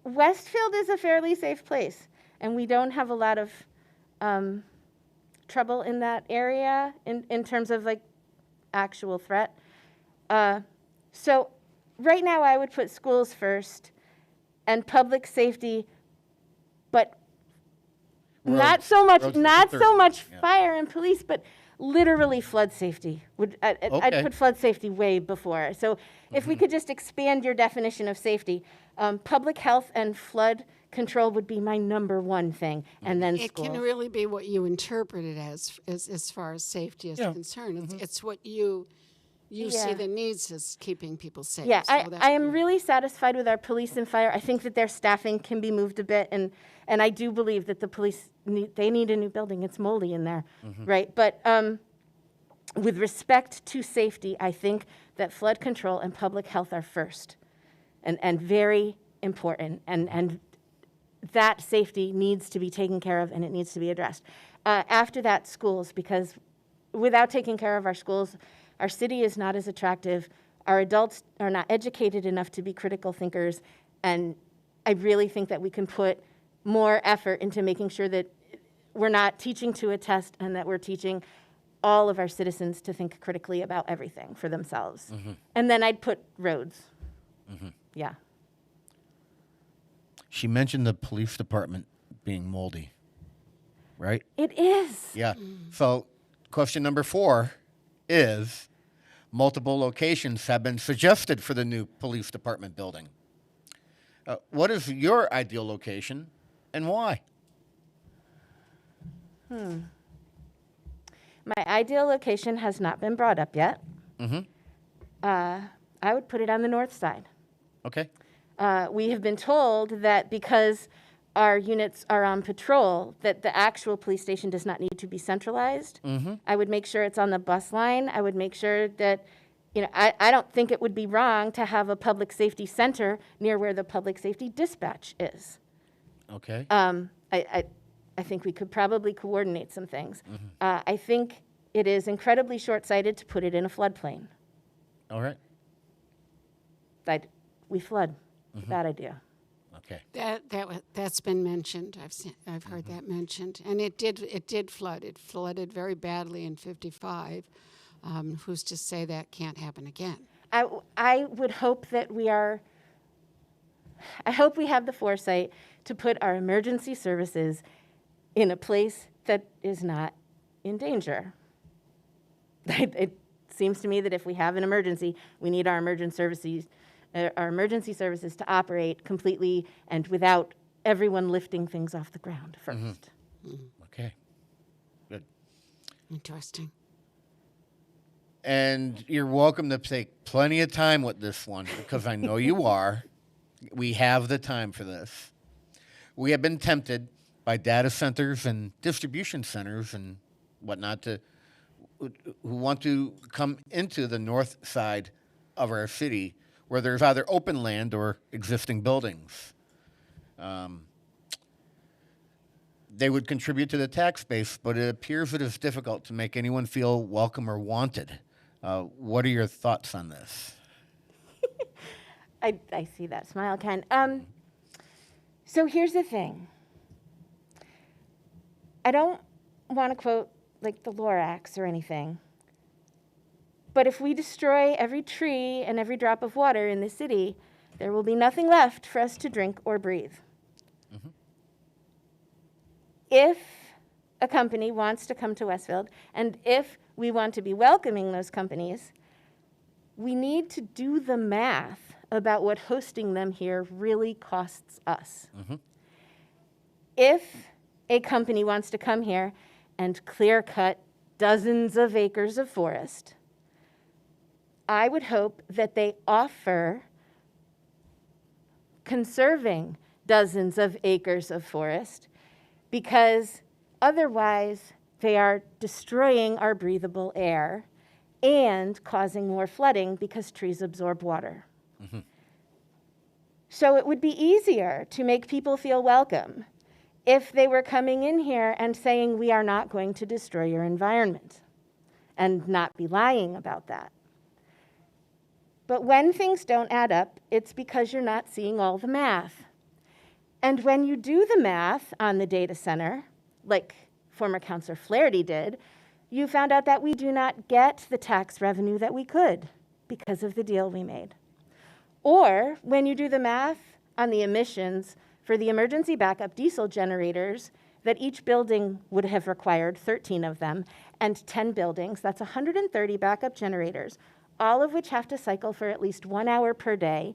Westfield is a fairly safe place, and we don't have a lot of trouble in that area in terms of like actual threat. So right now I would put schools first and public safety, but not so much Yeah. fire and police, but literally flood safety. I'd Okay. put flood safety way before. So if we could just expand your definition of safety, public health and flood control would be my number one thing, and then It schools. can really be what you interpret it as far as safety is concerned. It's what you see Yeah. the needs as keeping people safe. Yeah, So that I would am be- really satisfied with our police and fire. I think that their staffing can be moved a bit, and I do believe that the police need a new building. It's moldy in there, right? But with respect to safety, I think that flood control and public health are first, and very important, and that safety needs to be taken care of, and it needs to be addressed. After that, schools, because without taking care of our schools, our city is not as attractive. Our adults are not educated enough to be critical thinkers. And I really think that we can put more effort into making sure that we're not teaching to a test and that we're teaching all of our citizens to think critically about everything for themselves. And then I'd put roads. Yeah. She mentioned the police department being moldy, right? It is. Yeah. So question number 4 is multiple locations have been suggested for the new police department building. What is your ideal location and why? My ideal location has not been brought up yet. I would put it on the north side. Okay. We have been told that because our units are on patrol, that the actual police station does not need to be centralized. I would make sure it's on the bus line. I would make sure that, I don't think it would be wrong to have a public safety center near where the public safety dispatch is. Okay. I think we could probably coordinate some things. I think it is incredibly short-sighted to put it in a floodplain. All right. We flood. Bad idea. Okay. That's been mentioned. I've heard that mentioned, and it did flood. It flooded very badly in '55. Who's to say that can't happen again? I would hope that I hope we have the foresight to put our emergency services in a place that is not in danger. It seems to me that if we have an emergency, we need our emergency services to operate completely and without everyone lifting things off the ground first. Okay. Good. Interesting. And you're welcome to take plenty of time with this one because I know you are. We have the time for this. We have been tempted by data centers and distribution centers and whatnot who want to come into the north side of our city where there's either open land or existing buildings. They would contribute to the tax base, but it appears it is difficult to make anyone feel welcome or wanted. What are your thoughts on this? I see that smile, Ken. So here's the thing. I don't want to quote like the Lorax or anything, but if we destroy every tree and every drop of water in the city, there will be nothing left for us to drink or breathe. If a company wants to come to Westfield, and if we want to be welcoming those companies, we need to do the math about what hosting them here really costs us. If a company wants to come here and clear cut dozens of acres of forest, I would hope that they offer conserving dozens of acres of forest, because otherwise they are destroying our breathable air and causing more flooding because trees absorb water. So it would be easier to make people feel welcome if they were coming in here and saying, we are not going to destroy your environment, and not be lying about that. But when things don't add up, it's because you're not seeing all the math. And when you do the math on the data center, like former Councilor Flaherty did, you found out that we do not get the tax revenue that we could because of the deal we made. Or when you do the math on the emissions for the emergency backup diesel generators that each building would have required, 13 of them, and 10 buildings, that's 130 backup generators, all of which have to cycle for at least 1 hour per day.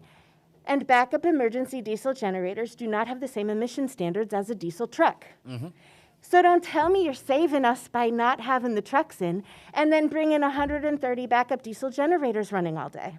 And backup emergency diesel generators do not have the same emission standards as a diesel truck. So don't tell me you're saving us by not having the trucks in and then bring in 130 backup diesel generators running all day.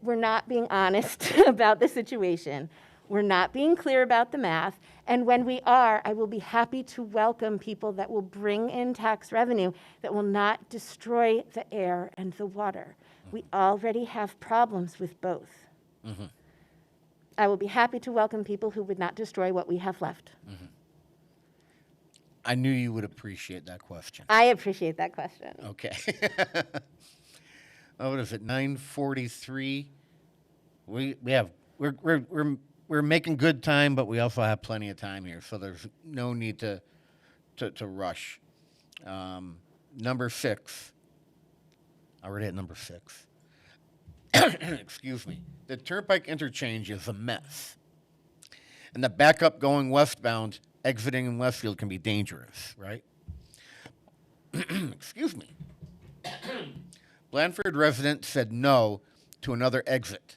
We're not being honest about the situation. We're not being clear about the math. And when we are, I will be happy to welcome people that will bring in tax revenue that will not destroy the air and the water. We already have problems with both. I will be happy to welcome people who would not destroy what we have left. I knew you would appreciate that question. I appreciate that question. Okay. What is it? 9:43. We're making good time, but we also have plenty of time here, so there's no need to rush. Number 6. Already at number 6. Excuse me. The Turnpike interchange is a mess, and the backup going westbound, exiting in Westfield, can be dangerous, right? Excuse me. Blandford residents said no to another exit.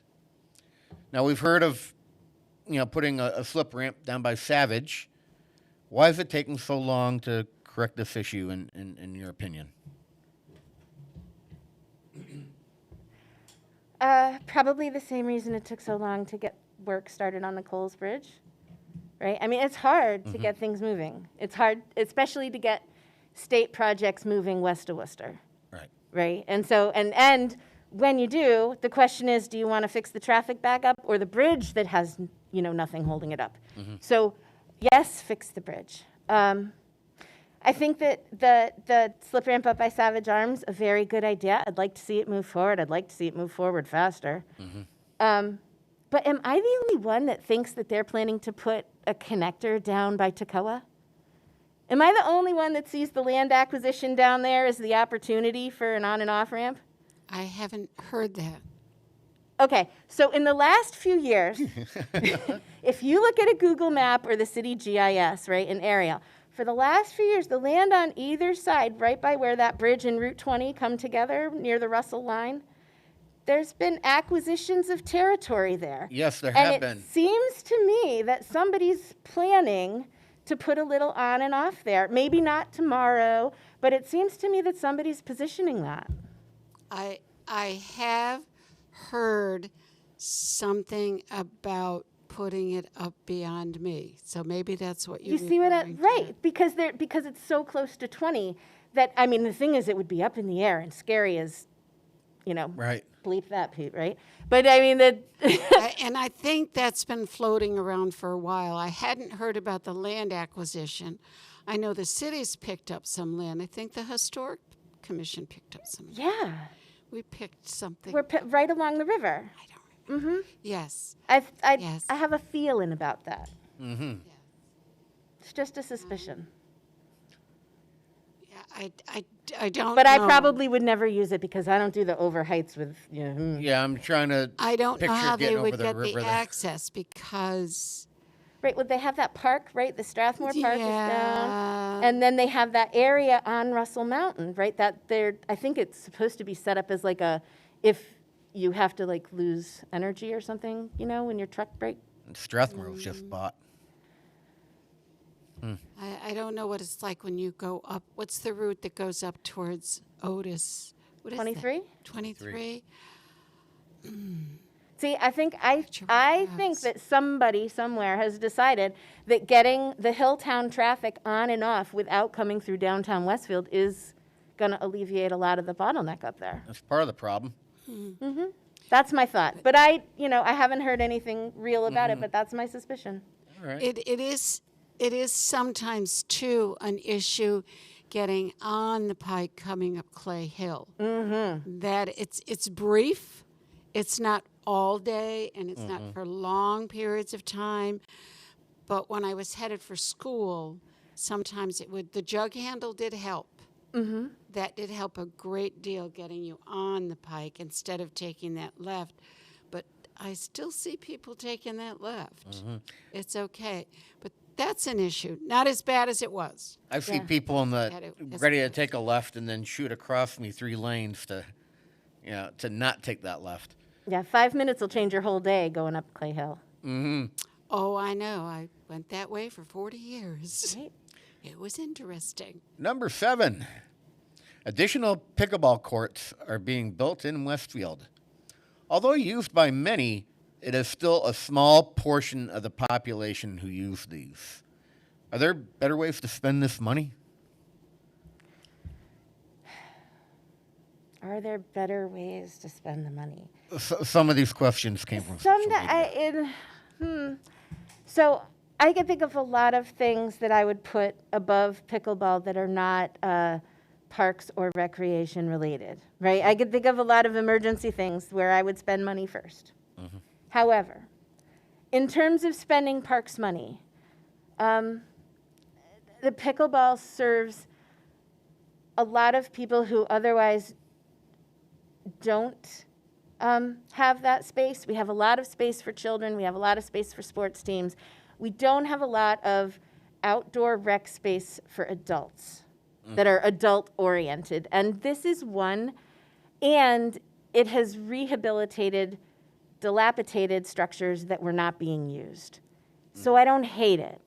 Now, we've heard of, putting a slip ramp down by Savage. Why is it taking so long to correct this issue, in your opinion? Probably the same reason it took so long to get work started on the Coles Bridge, right? I mean, it's hard to get things moving. It's hard, especially to get state projects moving west of Worcester. Right? And so, and when you do, the question is, do you want to fix the traffic backup or the bridge that has, nothing holding it up? So, yes, fix the bridge. I think that the slip ramp up by Savage Arms, a very good idea. I'd like to see it move forward. I'd like to see it move forward faster. But am I the only one that thinks that they're planning to put a connector down by Toccoa? Am I the only one that sees the land acquisition down there as the opportunity for an on and off ramp? I haven't heard that. Okay, so in the last few years, if you look at a Google map or the city GIS, right, in aerial, for the last few years, the land on either side, right by where that bridge and Route 20 come together near the Russell line, there's been acquisitions of territory there. Yes, there have been. And it seems to me that somebody's planning to put a little on and off there. Maybe not tomorrow, but it seems to me that somebody's positioning that. I have heard something about putting it up beyond me. So maybe that's what you're You see what right, because it's so close to 20 that, I mean, the thing is it would be up in the air and scary as, right. Bleep that, Pete, right? But I mean, and I think that's been floating around for a while. I hadn't heard about the land acquisition. I know the city's picked up some land. I think the Historic Commission picked up some land. Yeah. We picked something. We're right along the river. I don't remember. Yes. I Yes. have a feeling about that. Yeah. It's just a suspicion. Yeah, I don't But know. I probably would never use it because I don't do the over heights with, Yeah, I'm trying to I don't know picture how they getting would over the get river the there. access because... Right, would they have that park, right? The Strathmore Park is Yeah. down. And then they have that area on Russell Mountain, right? I think it's supposed to be set up as like if you have to like lose energy or something, when your truck breaks. Strathmore was just bought. I don't know what it's like when you go up. What's the route that goes up towards Otis? What is that? 23? 23? See, I think that somebody somewhere has decided that getting the Hilltown traffic on and off without coming through downtown Westfield is going to alleviate a lot of the bottleneck up there. That's part of the problem. That's my thought. But I haven't heard anything real about it, but that's my suspicion. All right. It is sometimes too an issue getting on the pike coming up Clay Hill. That it's brief, it's not all day, and it's not for long periods of time. But when I was headed for school, sometimes the jug handle did help. That did help a great deal getting you on the pike instead of taking that left. But I still see people taking that left. It's okay. But that's an issue. Not as bad as it was. I see people ready to take a left and then shoot across me 3 lanes to not take that left. Yeah, 5 minutes will change your whole day going up Clay Hill. Oh, I know. I went that way for 40 years. Right. It was interesting. Number 7. Additional pickleball courts are being built in Westfield. Although used by many, it is still a small portion of the population who use these. Are there better ways to spend this money? Are there better ways to spend the money? Some of these questions came from social media. So I can think of a lot of things that I would put above pickleball that are not parks or recreation related, right? I could think of a lot of emergency things where I would spend money first. However, in terms of spending parks money, the pickleball serves a lot of people who otherwise don't have that space. We have a lot of space for children. We have a lot of space for sports teams. We don't have a lot of outdoor rec space for adults that are adult-oriented. And this is one, and it has rehabilitated dilapidated structures that were not being used. So I don't hate it.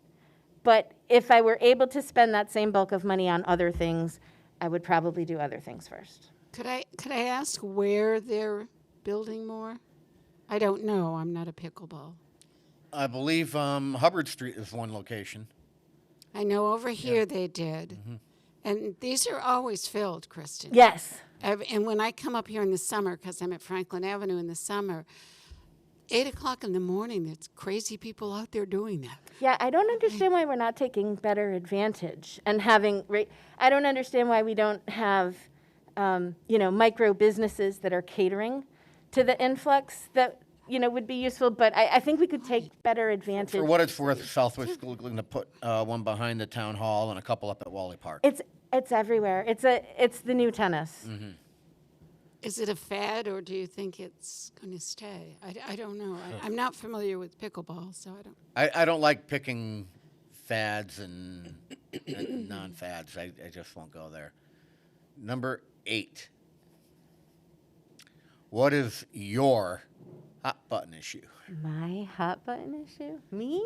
But if I were able to spend that same bulk of money on other things, I would probably do other things first. Could I ask where they're building more? I don't know. I'm not a pickleball. I believe Hubbard Street is one location. I know over here they did. And these are always filled, Kristen. Yes. And when I come up here in the summer, because I'm at Franklin Avenue in the summer, 8 o'clock in the morning, there's crazy people out there doing that. Yeah, I don't understand why we're not taking better advantage and having, I don't understand why we don't have, micro businesses that are catering to the influx that, would be useful. But I think we could take better advantage. For what it's worth, Southwest School is going to put one behind the town hall and a couple up at Wally Park. It's everywhere. It's the new tennis. Is it a fad, or do you think it's going to stay? I don't know. I'm not familiar with pickleball, so I don't. I don't like picking fads and non-fads. I just won't go there. Number 8. What is your hot button issue? My hot button issue? Me?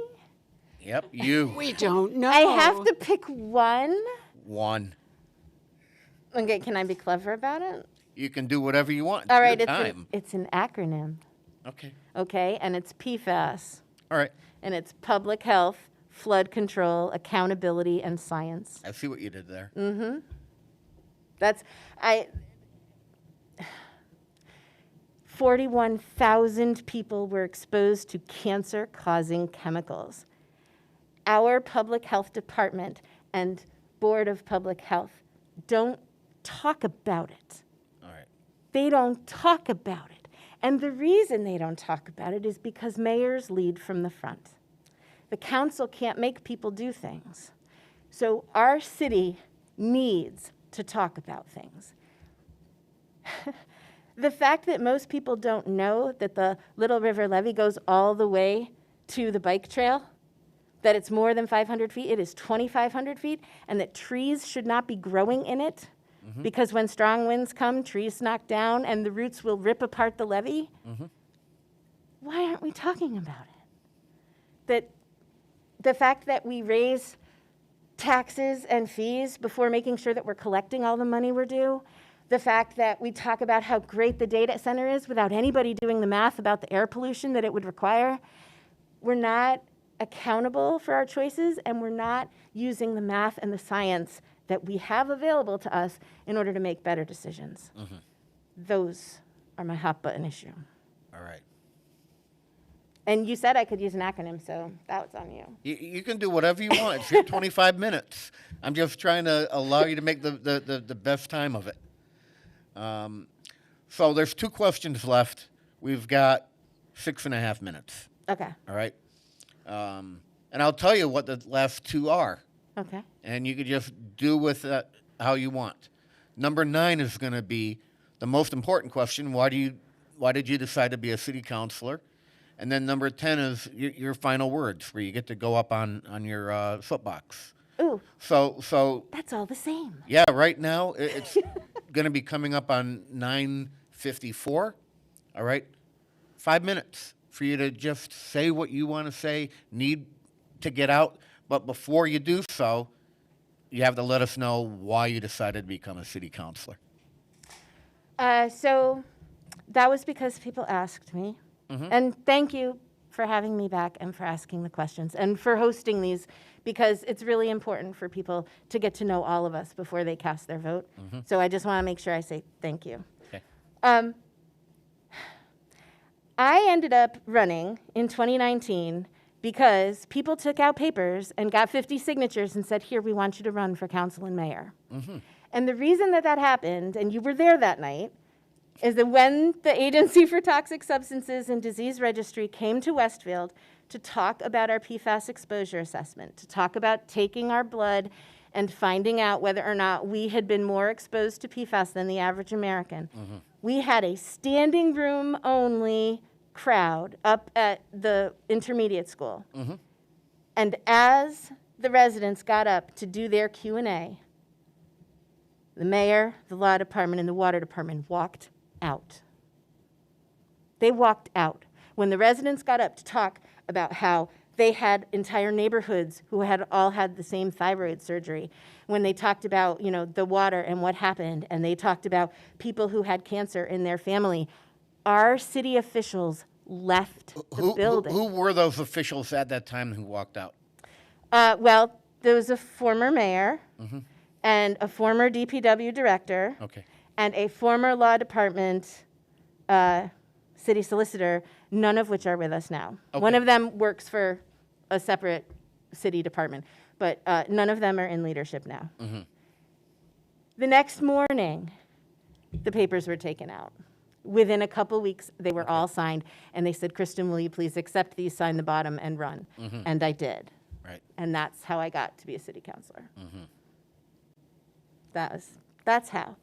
Yep, you. We don't know. I have to pick one? One. Okay, can I be clever about it? You can do whatever you want. All right, it's an acronym. Okay. Okay, and it's PFAS. All right. And it's public health, flood control, accountability, and science. I see what you did there. 41,000 people were exposed to cancer-causing chemicals. Our public health department and Board of Public Health don't talk about it. All right. They don't talk about it. And the reason they don't talk about it is because mayors lead from the front. The council can't make people do things. So our city needs to talk about things. The fact that most people don't know that the Little River Levee goes all the way to the bike trail, that it's more than 500 feet, it is 2,500 feet, and that trees should not be growing in it, because when strong winds come, trees knock down and the roots will rip apart the levee. Why aren't we talking about it? That the fact that we raise taxes and fees before making sure that we're collecting all the money we're due. The fact that we talk about how great the data center is without anybody doing the math about the air pollution that it would require. We're not accountable for our choices, and we're not using the math and the science that we have available to us in order to make better decisions. Those are my hot button issue. All right. And you said I could use an acronym, so that was on you. You can do whatever you want. It's your 25 minutes. I'm just trying to allow you to make the best time of it. So there's 2 questions left. We've got 6.5 minutes. Okay. All right. And I'll tell you what the last 2 are. Okay. And you can just do with that how you want. Number 9 is going to be the most important question. Why did you decide to be a city councilor? And then number 10 is your final words, where you get to go up on your soapbox. Ooh. So that's all the same. Yeah, right now it's going to be coming up on 9:54. All right, 5 minutes for you to just say what you want to say, need to get out. But before you do so, you have to let us know why you decided to become a city councilor. So that was because people asked me. And thank you for having me back and for asking the questions and for hosting these, because it's really important for people to get to know all of us before they cast their vote. So I just want to make sure I say thank you. Okay. I ended up running in 2019 because people took out papers and got 50 signatures and said, here, we want you to run for council and mayor. And the reason that happened, and you were there that night, is that when the Agency for Toxic Substances and Disease Registry came to Westfield to talk about our PFAS exposure assessment, to talk about taking our blood and finding out whether or not we had been more exposed to PFAS than the average American, we had a standing room only crowd up at the intermediate school. And as the residents got up to do their Q&A, the mayor, the law department, and the water department walked out. They walked out. When the residents got up to talk about how they had entire neighborhoods who had all had the same thyroid surgery, when they talked about, the water and what happened, and they talked about people who had cancer in their family, our city officials left the building. Who were those officials at that time who walked out? Well, there was a former mayor and a former DPW director. Okay. And a former law department city solicitor, none of which are with us now. Okay. One of them works for a separate city department, but none of them are in leadership now. The next morning, the papers were taken out. Within a couple weeks, they were all signed, and they said, Kristen, will you please accept these, sign the bottom, and run? And I did. Right. And that's how I got to be a city councilor. That's how.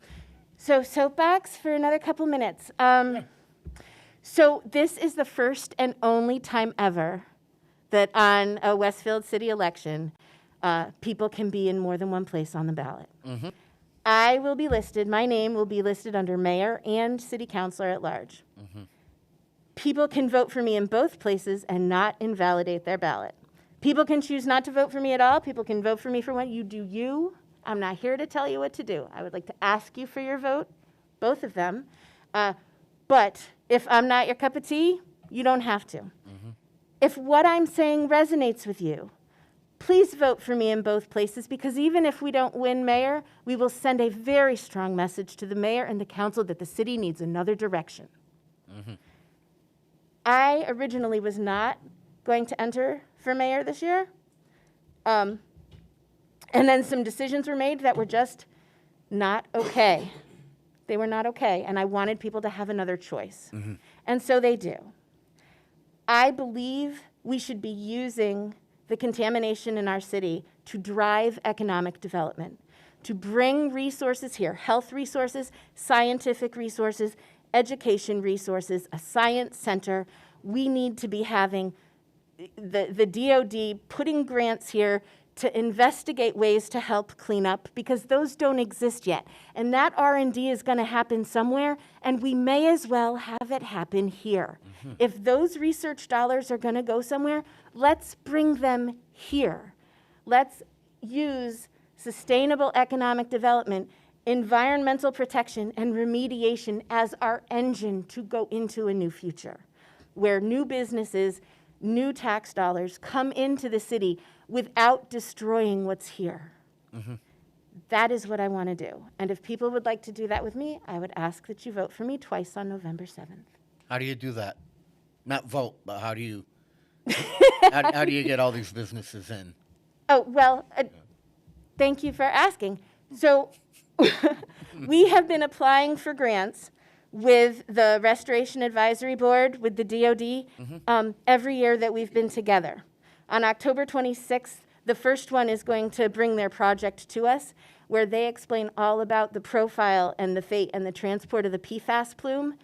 So soapbox for another couple minutes. So this is the first and only time ever that on a Westfield city election, people can be in more than one place on the ballot. I will be listed, my name will be listed under mayor and city councilor at large. People can vote for me in both places and not invalidate their ballot. People can choose not to vote for me at all. People can vote for me for what you do you. I'm not here to tell you what to do. I would like to ask you for your vote, both of them. But if I'm not your cup of tea, you don't have to. If what I'm saying resonates with you, please vote for me in both places, because even if we don't win mayor, we will send a very strong message to the mayor and the council that the city needs another direction. I originally was not going to enter for mayor this year. And then some decisions were made that were just not okay. They were not okay, and I wanted people to have another choice. And so they do. I believe we should be using the contamination in our city to drive economic development, to bring resources here, health resources, scientific resources, education resources, a science center. We need to be having the DOD putting grants here to investigate ways to help clean up, because those don't exist yet. And that R&D is going to happen somewhere, and we may as well have it happen here. If those research dollars are going to go somewhere, let's bring them here. Let's use sustainable economic development, environmental protection, and remediation as our engine to go into a new future, where new businesses, new tax dollars come into the city without destroying what's here. That is what I want to do. And if people would like to do that with me, I would ask that you vote for me twice on November 7th. How do you do that? Not vote, but how do you how do you get all these businesses in? Oh, well, thank you for asking. So we have been applying for grants with the Restoration Advisory Board, with the DOD, every year that we've been together. On October 26th, the first one is going to bring their project to us, where they explain all about the profile and the fate and the transport of the PFAS plume.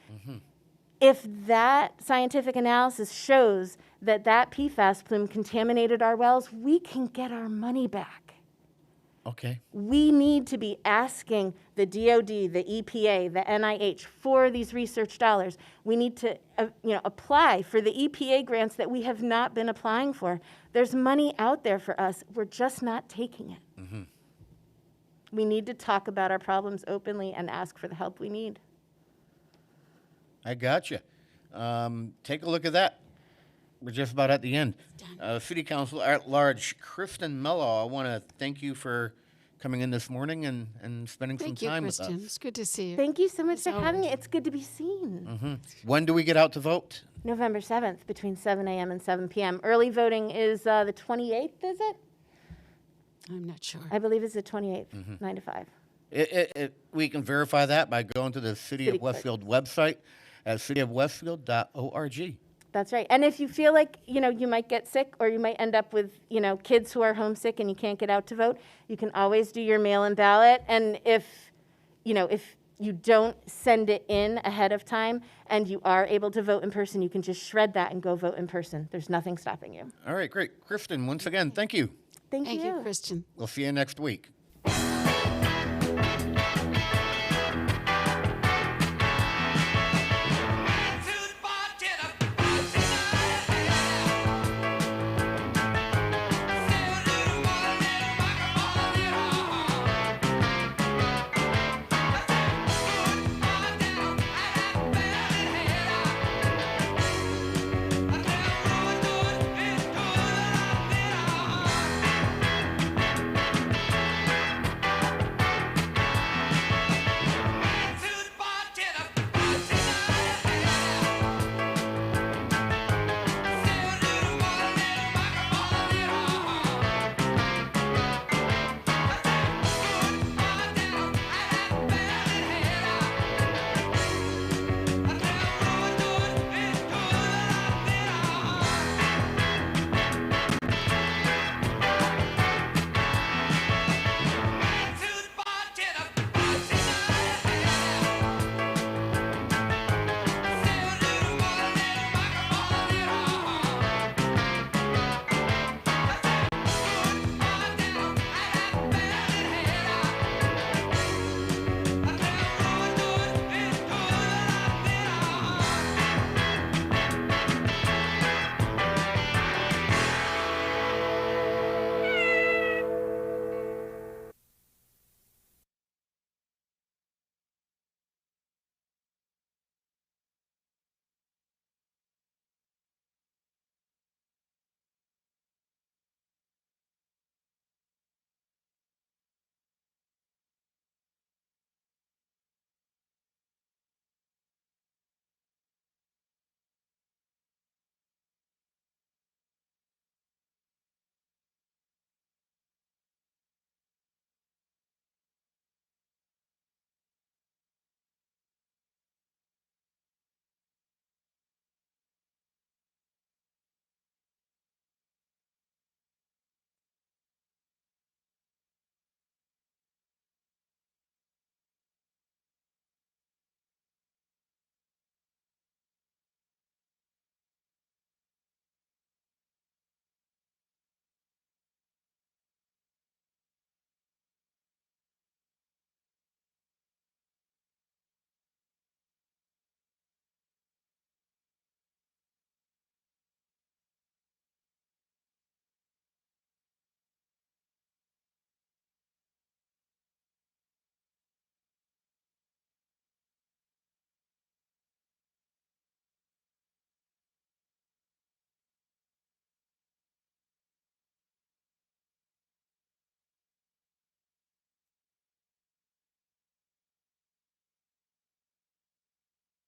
If that scientific analysis shows that that PFAS plume contaminated our wells, we can get our money back. Okay. We need to be asking the DOD, the EPA, the NIH for these research dollars. We need to apply for the EPA grants that we have not been applying for. There's money out there for us. We're just not taking it. We need to talk about our problems openly and ask for the help we need. I got you. Take a look at that. We're just about at the end. City Council at Large, Kristen Mello, I want to thank you for coming in this morning and spending Thank some you, time Kristen. with us. It's good to see you. Thank you so much for having me. It's good to be seen. When do we get out to vote? November 7th between 7 a.m. and 7 p.m. Early voting is the 28th, is it? I'm not sure. I believe it's the 28th, 9 to 5. We can verify that by going to the City of City Clerk. Westfield website at cityofwestfield.org. That's right. And if you feel like, you might get sick or you might end up with, kids who are homesick and you can't get out to vote, you can always do your mail-in ballot. And if you don't send it in ahead of time and you are able to vote in person, you can just shred that and go vote in person. There's nothing stopping you. All right, great. Kristen, once again, thank you. Thank Thank you, Kristen. We'll see you next week.